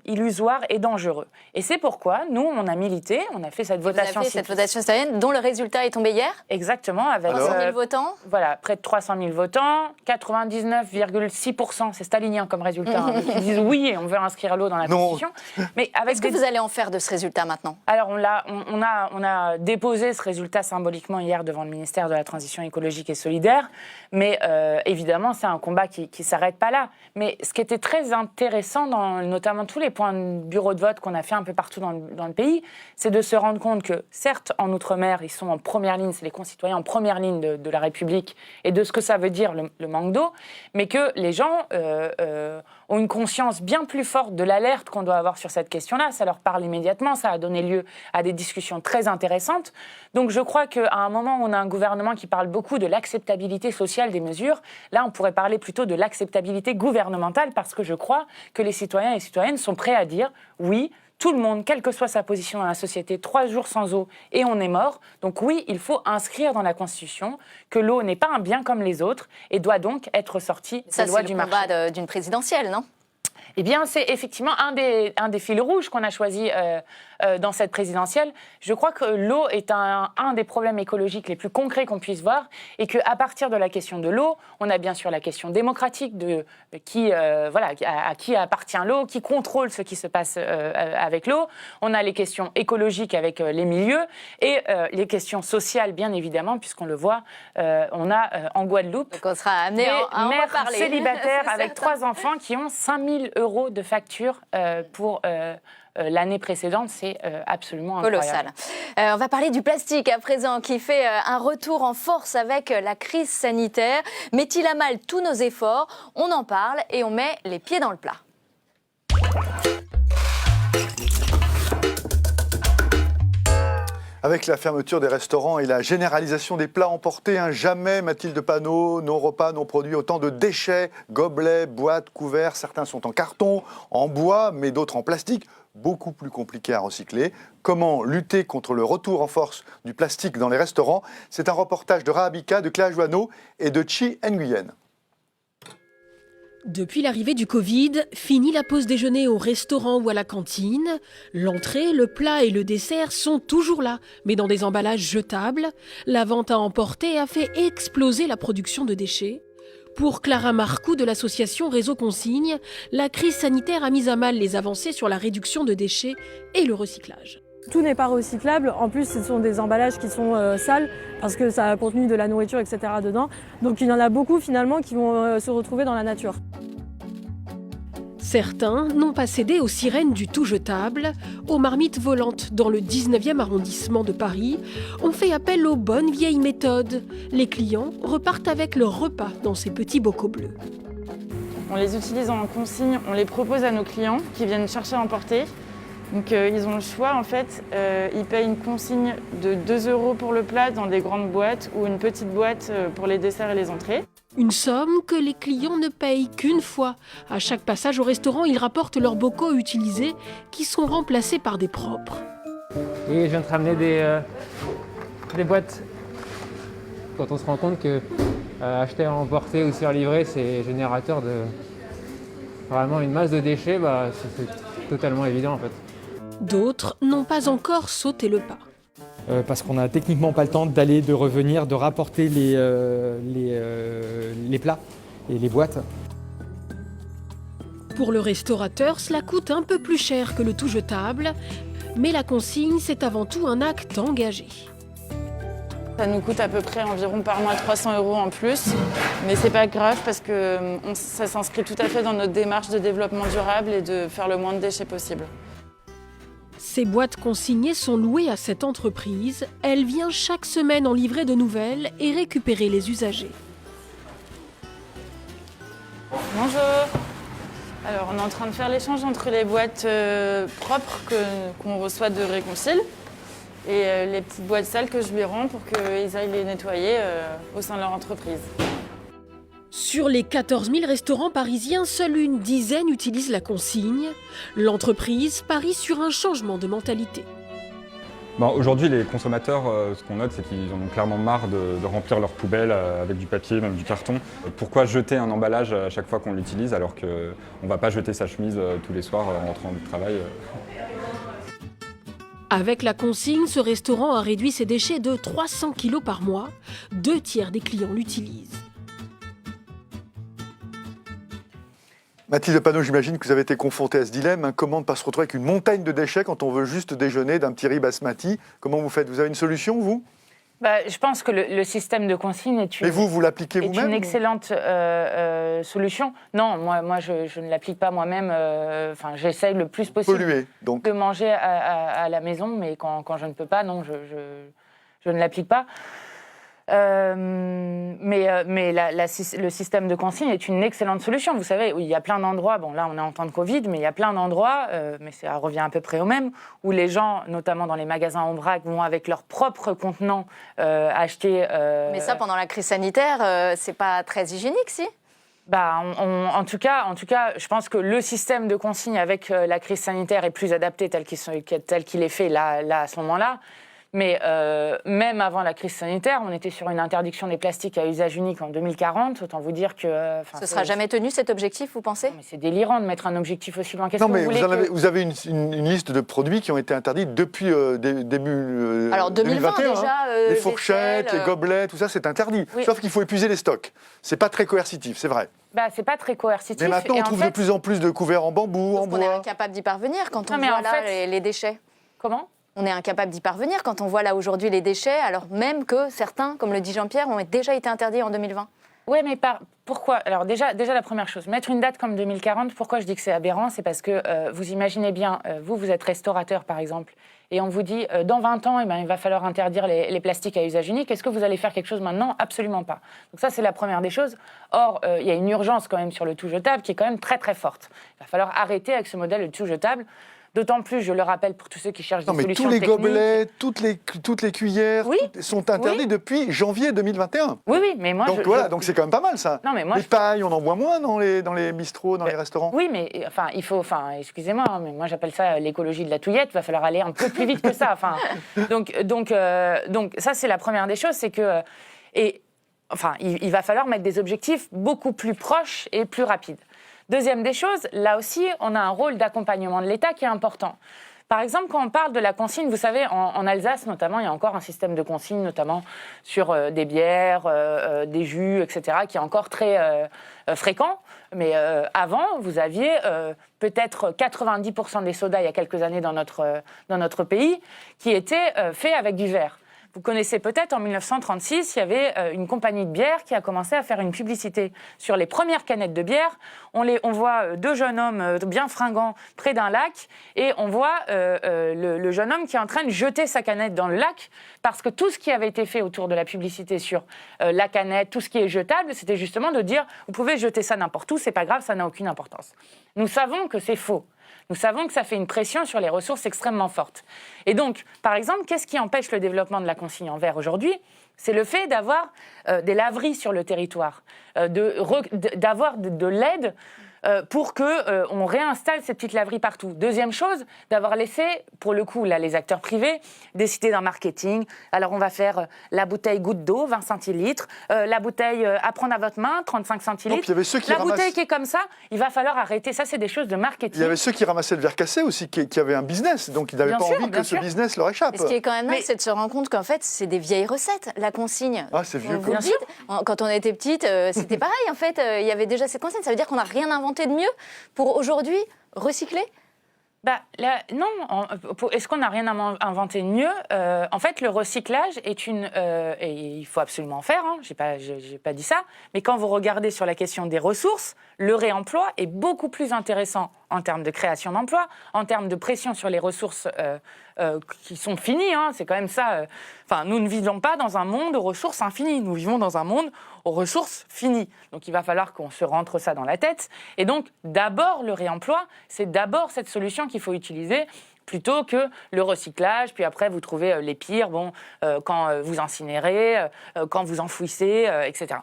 illusoire et dangereux. Et c'est pourquoi, nous, on a milité, on a fait cette votation citoyenne, dont le résultat est tombé hier. Exactement, avec 300 000 votants. Voilà, près de 300 000 votants, 99,6%, c'est stalinien comme résultat, qui disent oui et on veut inscrire l'eau dans la Constitution. Mais qu'est-ce que vous allez en faire de ce résultat maintenant? Alors, on a déposé ce résultat symboliquement hier devant le ministère de la Transition écologique et solidaire, mais évidemment, c'est un combat qui ne s'arrête pas là. Mais ce qui était très intéressant dans notamment tous les points de bureau de vote qu'on a fait un peu partout dans le pays, c'est de se rendre compte que, certes, en Outre-mer, ils sont en première ligne, c'est les concitoyens en première ligne de la République et de ce que ça veut dire le manque d'eau, mais que les gens ont une conscience bien plus forte de l'alerte qu'on doit avoir sur cette question-là. Ça leur parle immédiatement, ça a donné lieu à des discussions très intéressantes. Donc je crois qu'à un moment où on a un gouvernement qui parle beaucoup de l'acceptabilité sociale des mesures, là on pourrait parler plutôt de l'acceptabilité gouvernementale, parce que je crois que les citoyens et les citoyennes sont prêts à dire oui, tout le monde, quelle que soit sa position dans la société, 3 jours sans eau et on est mort. Donc oui, il faut inscrire dans la Constitution que l'eau n'est pas un bien comme les autres et doit donc être sortie des lois du marché. Ça, c'est le combat d'une présidentielle, non ? Eh bien, c'est effectivement un des fils rouges qu'on a choisi dans cette présidentielle. Je crois que l'eau est un des problèmes écologiques les plus concrets qu'on puisse voir, et qu'à partir de la question de l'eau, on a bien sûr la question démocratique de à qui appartient l'eau, qui contrôle ce qui se passe avec l'eau. On a les questions écologiques avec les milieux et les questions sociales, bien évidemment, puisqu'on le voit, on a en Guadeloupe donc on sera amené à en mères reparler. célibataires avec 3 enfants qui ont 5 000 € de facture pour l'année précédente. C'est absolument incroyable. Colossal. On va parler du plastique à présent, qui fait un retour en force avec la crise sanitaire. Met-il à mal tous nos efforts ? On en parle et on met les pieds dans le plat. Avec la fermeture des restaurants et la généralisation des plats emportés, jamais, Mathilde Panot, nos repas n'ont produit autant de déchets, gobelets, boîtes, couverts. Certains sont en carton, en bois, mais d'autres en plastique, beaucoup plus compliqués à recycler. Comment lutter contre le retour en force du plastique dans les restaurants ? C'est un reportage de Rahabika, de Cléa Joanneau et de Chi Nguyen. Depuis l'arrivée du Covid, fini la pause déjeuner au restaurant ou à la cantine. L'entrée, le plat et le dessert sont toujours là, mais dans des emballages jetables. La vente à emporter a fait exploser la production de déchets. Pour Clara Marcoux de l'association Réseau Consigne, la crise sanitaire a mis à mal les avancées sur la réduction de déchets et le recyclage. Tout n'est pas recyclable. En plus, ce sont des emballages qui sont sales parce que ça a contenu de la nourriture, etc. dedans. Donc il y en a beaucoup finalement qui vont se retrouver dans la nature. Certains n'ont pas cédé aux sirènes du tout jetable. Aux marmites volantes dans le 19e arrondissement de Paris, on fait appel aux bonnes vieilles méthodes. Les clients repartent avec leur repas dans ces petits bocaux bleus. On les utilise en consigne, on les propose à nos clients qui viennent chercher à emporter. Donc ils ont le choix en fait, ils payent une consigne de 2 € pour le plat dans des grandes boîtes ou une petite boîte pour les desserts et les entrées. Une somme que les clients ne payent qu'une fois. À chaque passage au restaurant, ils rapportent leurs bocaux utilisés qui sont remplacés par des propres. Et je viens de ramener des boîtes. Quand on se rend compte que acheter à emporter ou se faire livrer, c'est générateur de vraiment une masse de déchets, c'est totalement évident en fait. D'autres n'ont pas encore sauté le pas. Parce qu'on n'a techniquement pas le temps d'aller, de revenir, de rapporter les plats et les boîtes. Pour le restaurateur, cela coûte un peu plus cher que le tout jetable, mais la consigne, c'est avant tout un acte engagé. Ça nous coûte à peu près environ par mois 300 € en plus, mais c'est pas grave parce que ça s'inscrit tout à fait dans notre démarche de développement durable et de faire le moins de déchets possible. Ces boîtes consignées sont louées à cette entreprise. Elle vient chaque semaine en livrer de nouvelles et récupérer les usagers. Bonjour. Alors, on est en train de faire l'échange entre les boîtes propres qu'on reçoit de Réconcile et les petites boîtes sales que je lui rends pour qu'ils aillent les nettoyer au sein de leur entreprise. Sur les 14 000 restaurants parisiens, seule une dizaine utilise la consigne. L'entreprise parie sur un changement de mentalité. Aujourd'hui, les consommateurs, ce qu'on note, c'est qu'ils en ont clairement marre de remplir leurs poubelles avec du papier, même du carton. Pourquoi jeter un emballage à chaque fois qu'on l'utilise alors qu'on ne va pas jeter sa chemise tous les soirs en rentrant du travail Avec la consigne, ce restaurant a réduit ses déchets de 300 kg par mois. 2 tiers des clients l'utilisent. Mathilde Panot, j'imagine que vous avez été confrontée à ce dilemme. Comment ne pas se retrouver avec une montagne de déchets quand on veut juste déjeuner d'un petit riz basmati ? Comment vous faites ? Vous avez une solution, vous ? Je pense que le système de consigne est vous l'appliquez vous-même une excellente solution. Non, moi je ne l'applique pas moi-même. J'essaye le plus possible de manger à la maison, mais quand je ne peux pas, non, je ne l'applique pas. Le système de consigne est une excellente solution. Vous savez, il y a plein d'endroits, bon là on est en temps de Covid, mais il y a plein d'endroits, mais ça revient à peu près au même, où les gens, notamment dans les magasins en vrac, vont avec leurs propres contenants acheter... Mais ça, pendant la crise sanitaire, c'est pas très hygiénique, si ? En tout cas, je pense que le système de consigne avec la crise sanitaire est plus adapté tel qu'il est fait là à ce moment-là. Mais même avant la crise sanitaire, on était sur une interdiction des plastiques à usage unique en 2040. Autant vous dire que... Ce ne sera jamais tenu, cet objectif, vous pensez ? Mais c'est délirant de mettre un objectif aussi loin. Non, mais vous avez une liste de produits qui ont été interdits depuis début Alors, 2020, 2021. déjà, les fourchettes, les gobelets, tout ça, c'est interdit. Oui. Sauf qu'il faut épuiser les stocks. C'est pas très coercitif, c'est vrai. C'est pas très coercitif. Mais maintenant, on trouve de plus en plus de couverts en bambou, en bois. On est incapable d'y parvenir quand on voit là les déchets. Comment ? On est incapable d'y parvenir quand on voit là aujourd'hui les déchets, alors même que certains, comme le dit Jean-Pierre, ont déjà été interdits en 2020. Oui, mais pourquoi ? Alors déjà la première chose, mettre une date comme 2040, pourquoi je dis que c'est aberrant ? C'est parce que vous imaginez bien, vous êtes restaurateur par exemple, et on vous dit dans 20 ans, il va falloir interdire les plastiques à usage unique. Est-ce que vous allez faire quelque chose maintenant ? Absolument pas. Donc ça, c'est la première des choses. Or, il y a une urgence quand même sur le tout jetable qui est quand même très très forte. Il va falloir arrêter avec ce modèle de tout jetable. D'autant plus, je le rappelle pour tous ceux qui cherchent des solutions techniques. Tous les gobelets, toutes les cuillères sont interdits depuis janvier 2021. Oui, mais moi... Donc c'est quand même pas mal, ça. Non, mais moi, les pailles, on en voit moins dans les bistrots, dans les restaurants. Oui, mais excusez-moi, mais moi j'appelle ça l'écologie de la touillette. Il va falloir aller un peu plus vite que ça. Donc ça, c'est la première des choses, c'est que... il va falloir mettre des objectifs beaucoup plus proches et plus rapides. Deuxième des choses, là aussi, on a un rôle d'accompagnement de l'État qui est important. Par exemple, quand on parle de la consigne, vous savez, en Alsace notamment, il y a encore un système de consigne, notamment sur des bières, des jus, etc., qui est encore très fréquent. Mais avant, vous aviez peut-être 90% des sodas, il y a quelques années dans notre pays, qui étaient faits avec du verre. Vous connaissez peut-être, en 1936, il y avait une compagnie de bière qui a commencé à faire une publicité sur les premières canettes de bière. On voit deux jeunes hommes bien fringants près d'un lac et on voit le jeune homme qui est en train de jeter sa canette dans le lac parce que tout ce qui avait été fait autour de la publicité sur la canette, tout ce qui est jetable, c'était justement de dire « vous pouvez jeter ça n'importe où, c'est pas grave, ça n'a aucune importance ». Nous savons que c'est faux. Nous savons que ça fait une pression sur les ressources extrêmement forte. Et donc, par exemple, qu'est-ce qui empêche le développement de la consigne en verre aujourd'hui ? C'est le fait d'avoir des laveries sur le territoire, d'avoir de l'aide pour qu'on réinstalle ces petites laveries partout. Deuxième chose, d'avoir laissé, pour le coup, là, les acteurs privés décider d'un marketing. Alors, on va faire la bouteille goutte d'eau, 20 centilitres, la bouteille à prendre à votre main, 35 centilitres. Bouteille qui est comme ça, il va falloir arrêter. Ça, c'est des choses de marketing. Il y avait ceux qui ramassaient le verre cassé aussi, qui avaient un business, donc ils n'avaient pas envie que ce business leur échappe. Et ce qui est quand même dingue, c'est de se rendre compte qu'en fait, c'est des vieilles recettes, la consigne. Ah, c'est vieux. Vous le dites, quand on était petite, c'était pareil, en fait, il y avait déjà cette consigne. Ça veut dire qu'on n'a rien inventé de mieux pour aujourd'hui recycler ? Non. Est-ce qu'on n'a rien inventé de mieux ? En fait, le recyclage est et il faut absolument en faire, hein, j'ai pas dit ça, mais quand vous regardez sur la question des ressources, le réemploi est beaucoup plus intéressant en termes de création d'emplois, en termes de pression sur les ressources qui sont finies, hein, c'est quand même ça. Nous ne vivons pas dans un monde aux ressources infinies, nous vivons dans un monde aux ressources finies. Donc il va falloir qu'on se rentre ça dans la tête. Et donc d'abord le réemploi, c'est d'abord cette solution qu'il faut utiliser plutôt que le recyclage, puis après vous trouvez les pires, quand vous incinérez, quand vous enfouissez, etc.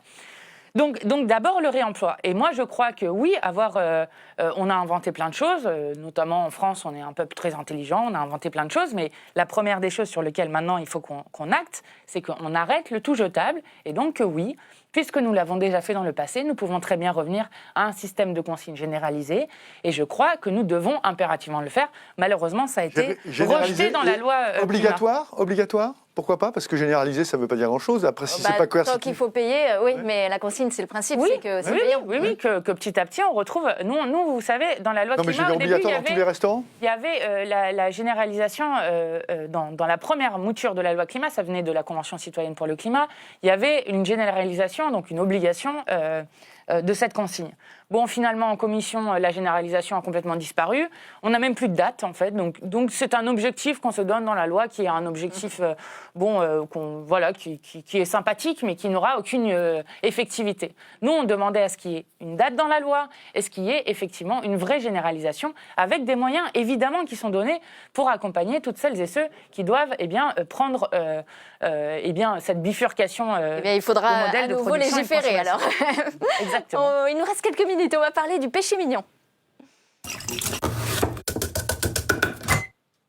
Donc d'abord le réemploi. Et moi je crois que oui, on a inventé plein de choses, notamment en France on est un peuple très intelligent, on a inventé plein de choses, mais la première des choses sur lesquelles maintenant il faut qu'on acte, c'est qu'on arrête le tout jetable, et donc oui, puisque nous l'avons déjà fait dans le passé, nous pouvons très bien revenir à un système de consigne généralisé, et je crois que nous devons impérativement le faire. Malheureusement ça a été rejeté dans la loi Obligatoire. Pourquoi pas ? Parce que généraliser, ça ne veut pas dire grand-chose. Après, si c'est pas coercitif... Tant qu'il faut payer, oui, mais la consigne, c'est le principe, c'est que c'est payant. Oui, que petit à petit, on retrouve... Nous vous savez, dans la loi Non, mais climat, j'ai au début, obligatoire dans tous les restaurants. il y avait la généralisation dans la première mouture de la loi climat, ça venait de la Convention citoyenne pour le climat, il y avait une généralisation, donc une obligation de cette consigne. Bon, finalement, en commission, la généralisation a complètement disparu. On n'a même plus de date, en fait. Donc c'est un objectif qu'on se donne dans la loi, qui est un objectif qui est sympathique, mais qui n'aura aucune effectivité. Nous, on demandait à ce qu'il y ait une date dans la loi et ce qu'il y ait effectivement une vraie généralisation, avec des moyens, évidemment, qui sont donnés pour accompagner toutes celles et ceux qui doivent prendre cette bifurcation il faudra au modèle à de nouveau production et de légiférer, alors. Exactement. Il nous reste quelques minutes. On va parler du péché mignon.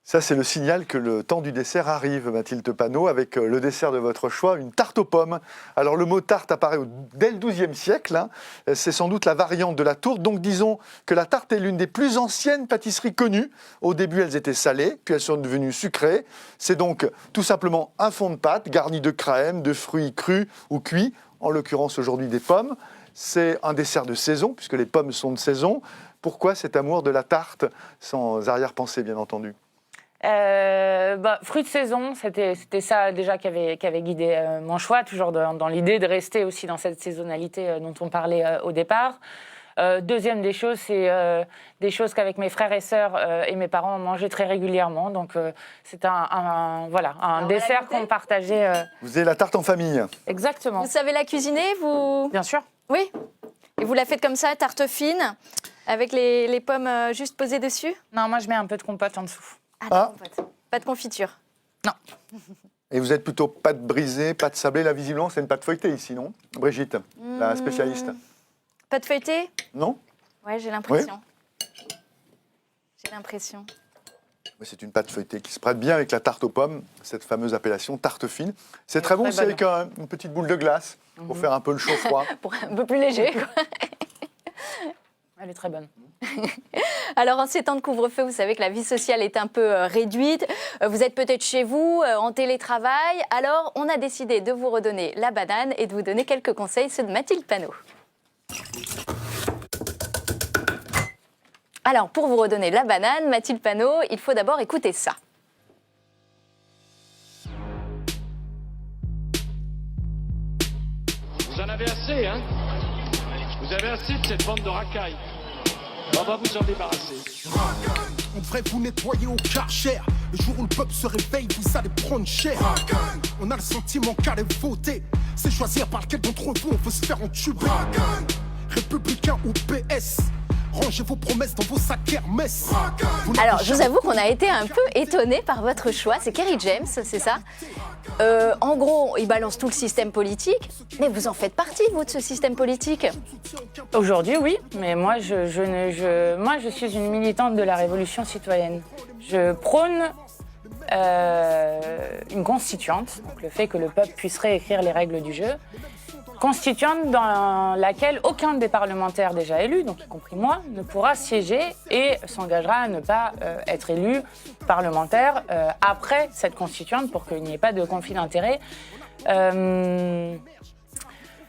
Ça, c'est le signal que le temps du dessert arrive, Mathilde Panot, avec le dessert de votre choix, une tarte aux pommes. Alors, le mot tarte apparaît dès le XIIe siècle. Hein. C'est sans doute la variante de la tourte. Donc, disons que la tarte est l'une des plus anciennes pâtisseries connues. Au début, elles étaient salées, puis elles sont devenues sucrées. C'est donc tout simplement un fond de pâte garni de crème, de fruits crus ou cuits, en l'occurrence aujourd'hui des pommes. C'est un dessert de saison, puisque les pommes sont de saison. Pourquoi cet amour de la tarte, sans arrière-pensée, bien entendu? Fruits de saison, c'était ça déjà qui avait guidé mon choix, toujours dans l'idée de rester aussi dans cette saisonnalité dont on parlait au départ. Deuxième des choses, c'est des choses qu'avec mes frères et sœurs et mes parents on mangeait très régulièrement. Donc c'est un dessert qu'on partageait. Vous avez la tarte en famille. Exactement. Vous savez la cuisiner, vous? Bien sûr. Oui. Et vous la faites comme ça, tarte fine, avec les pommes juste posées dessus? Non, moi je mets un peu de compote en dessous. Ah, pas de confiture? Non. Et vous êtes plutôt pâte brisée, pâte sablée. Là, visiblement, c'est une pâte feuilletée ici, non? Brigitte, la spécialiste. Pâte feuilletée? Non? Ouais, j'ai l'impression. Oui. J'ai l'impression. C'est une pâte feuilletée qui se prête bien avec la tarte aux pommes, cette fameuse appellation tarte fine. C'est très bon, c'est avec une petite boule de glace pour faire un peu le chaud-froid. Pour un peu plus léger, quoi. Elle est très bonne. Alors, en ces temps de couvre-feu, vous savez que la vie sociale est un peu réduite. Vous êtes peut-être chez vous, en télétravail. Alors, on a décidé de vous redonner la banane et de vous donner quelques conseils, ceux de Mathilde Panot. Alors, pour vous redonner la banane, Mathilde Panot, il faut d'abord écouter ça. Vous en avez assez, hein? Vous avez assez de cette bande de racailles. On va vous en débarrasser. On devrait vous nettoyer au Karcher. Le jour où le peuple se réveille, vous allez prendre cher. On a le sentiment qu'aller voter, c'est choisir par lequel d'entre vous on veut se faire entuber. Républicain ou PS, rangez vos promesses dans vos sacs Hermès. Alors, je vous avoue qu'on a été un peu étonnés par votre choix. C'est Kerry James, c'est ça? En gros, il balance tout le système politique. Mais vous en faites partie, vous, de ce système politique? Aujourd'hui, oui. Mais moi, je suis une militante de la révolution citoyenne. Je prône une constituante, donc le fait que le peuple puisse réécrire les règles du jeu. Constituante dans laquelle aucun des parlementaires déjà élus, donc y compris moi, ne pourra siéger et s'engagera à ne pas être élu parlementaire après cette constituante pour qu'il n'y ait pas de conflit d'intérêts.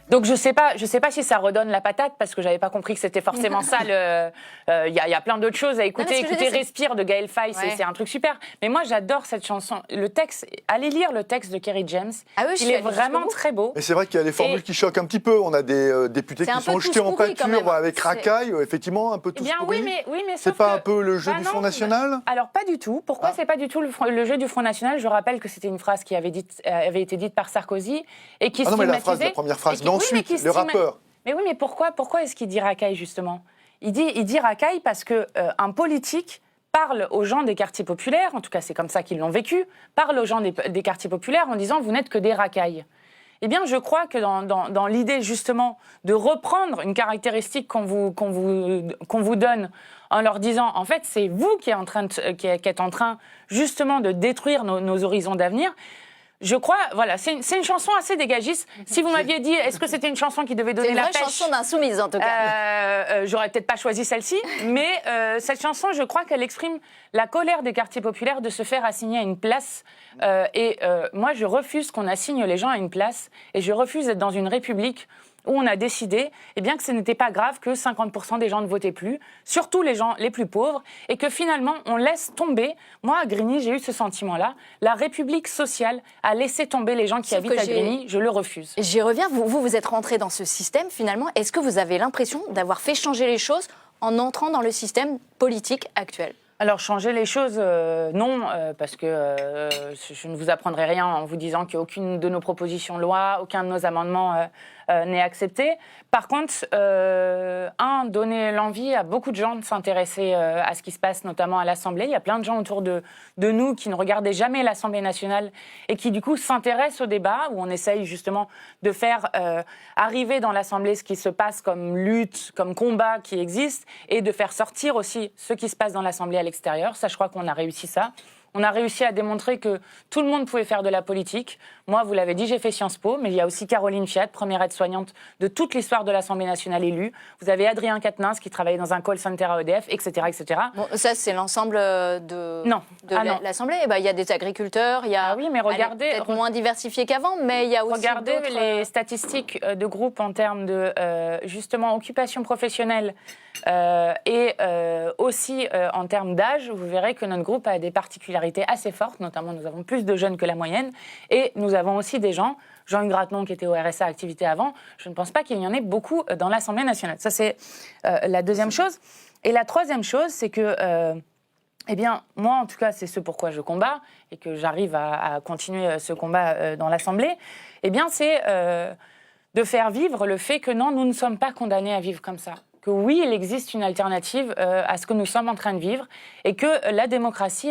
Donc je sais pas si ça redonne la patate parce que j'avais pas compris que c'était forcément ça. Il y a plein d'autres choses à écouter. Écoutez Respire de Gaël Faye, c'est un truc super. Mais moi j'adore cette chanson. Le texte, allez lire le texte de Kerry James. Ah oui, il est vraiment très beau. Mais c'est vrai qu'il y a des formules qui choquent un petit peu. On a des députés qui sont jetés en pâture avec racaille, effectivement un peu tout pourri. Oui, mais c'est pas un peu le jeu du Front National? Alors pas du tout. Pourquoi c'est pas du tout le jeu du Front National? Je rappelle que c'était une phrase qui avait été dite par Sarkozy et qui stigmatisait. La première phrase. Ensuite, le rappeur. Mais oui, mais pourquoi est-ce qu'il dit racaille, justement? Il dit racaille parce qu'un politique parle aux gens des quartiers populaires, en tout cas c'est comme ça qu'ils l'ont vécu, parle aux gens des quartiers populaires en disant « vous n'êtes que des racailles ». Eh bien, je crois que dans l'idée, justement, de reprendre une caractéristique qu'on vous donne en leur disant « en fait, c'est vous qui êtes en train, justement, de détruire nos horizons d'avenir », je crois, voilà, c'est une chanson assez dégagiste. Si vous m'aviez dit, est-ce que c'était une chanson qui devait donner la pêche? C'est une vraie chanson d'insoumise, en tout cas. J'aurais peut-être pas choisi celle-ci, mais cette chanson, je crois qu'elle exprime la colère des quartiers populaires de se faire assigner à une place. Moi, je refuse qu'on assigne les gens à une place, et je refuse d'être dans une république où on a décidé que ce n'était pas grave que 50% des gens ne votaient plus, surtout les gens les plus pauvres, et que finalement on laisse tomber, moi à Grigny j'ai eu ce sentiment-là, la République sociale a laissé tomber les gens qui habitent à Grigny, je le refuse. J'y reviens, vous êtes rentré dans ce système finalement, est-ce que vous avez l'impression d'avoir fait changer les choses en entrant dans le système politique actuel ? Alors, changer les choses, non, parce que je ne vous apprendrai rien en vous disant qu'aucune de nos propositions de loi, aucun de nos amendements n'est accepté. Par contre, donner l'envie à beaucoup de gens de s'intéresser à ce qui se passe, notamment à l'Assemblée. Il y a plein de gens autour de nous qui ne regardaient jamais l'Assemblée nationale et qui, du coup, s'intéressent au débat, où on essaye justement de faire arriver dans l'Assemblée ce qui se passe comme lutte, comme combat qui existe, et de faire sortir aussi ce qui se passe dans l'Assemblée à l'extérieur. Ça, je crois qu'on a réussi ça. On a réussi à démontrer que tout le monde pouvait faire de la politique. Moi, vous l'avez dit, j'ai fait Sciences Po, mais il y a aussi Caroline Fiat, première aide-soignante de toute l'histoire de l'Assemblée nationale élue. Vous avez Adrien Quatennens qui travaillait dans un call center à EDF, etc., etc. Bon, ça, c'est l'ensemble de l'Assemblée. Il y a des agriculteurs, il y a oui, mais regardez, peut-être moins diversifié qu'avant, mais il y a aussi regardez les statistiques de groupe en termes de justement occupation professionnelle et aussi en termes d'âge. Vous verrez que notre groupe a des particularités assez fortes, notamment nous avons plus de jeunes que la moyenne, et nous avons aussi des gens, Jean-Hugues Grattenon qui était au RSA activité avant, je ne pense pas qu'il y en ait beaucoup dans l'Assemblée nationale. Ça, c'est la deuxième chose. Et la troisième chose, c'est que, moi, en tout cas, c'est ce pourquoi je combats, et que j'arrive à continuer ce combat dans l'Assemblée, c'est de faire vivre le fait que non, nous ne sommes pas condamnés à vivre comme ça. Que oui, il existe une alternative à ce que nous sommes en train de vivre et que la démocratie,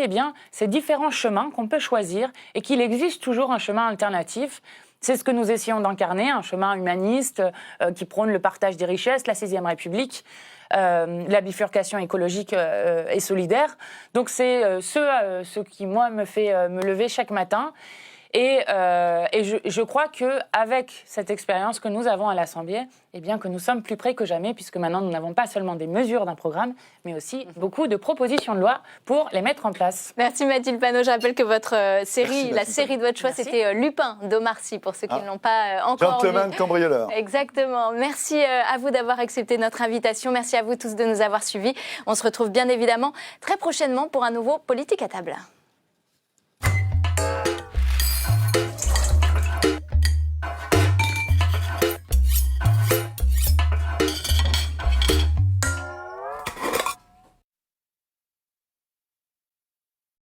c'est différents chemins qu'on peut choisir et qu'il existe toujours un chemin alternatif. C'est ce que nous essayons d'incarner, un chemin humaniste qui prône le partage des richesses, la 6e République, la bifurcation écologique et solidaire. Donc c'est ce qui, moi, me fait me lever chaque matin. Et je crois qu'avec cette expérience que nous avons à l'Assemblée, que nous sommes plus près que jamais, puisque maintenant nous n'avons pas seulement des mesures d'un programme, mais aussi beaucoup de propositions de loi pour les mettre en place. Merci Mathilde Panot. Je rappelle que votre série, la série de votre choix, c'était Lupin d'Omar Sy, pour ceux qui ne l'ont pas encore Gentleman vu. cambrioleur. Exactement. Merci à vous d'avoir accepté notre invitation. Merci à vous tous de nous avoir suivis. On se retrouve bien évidemment très prochainement pour un nouveau Politique à table.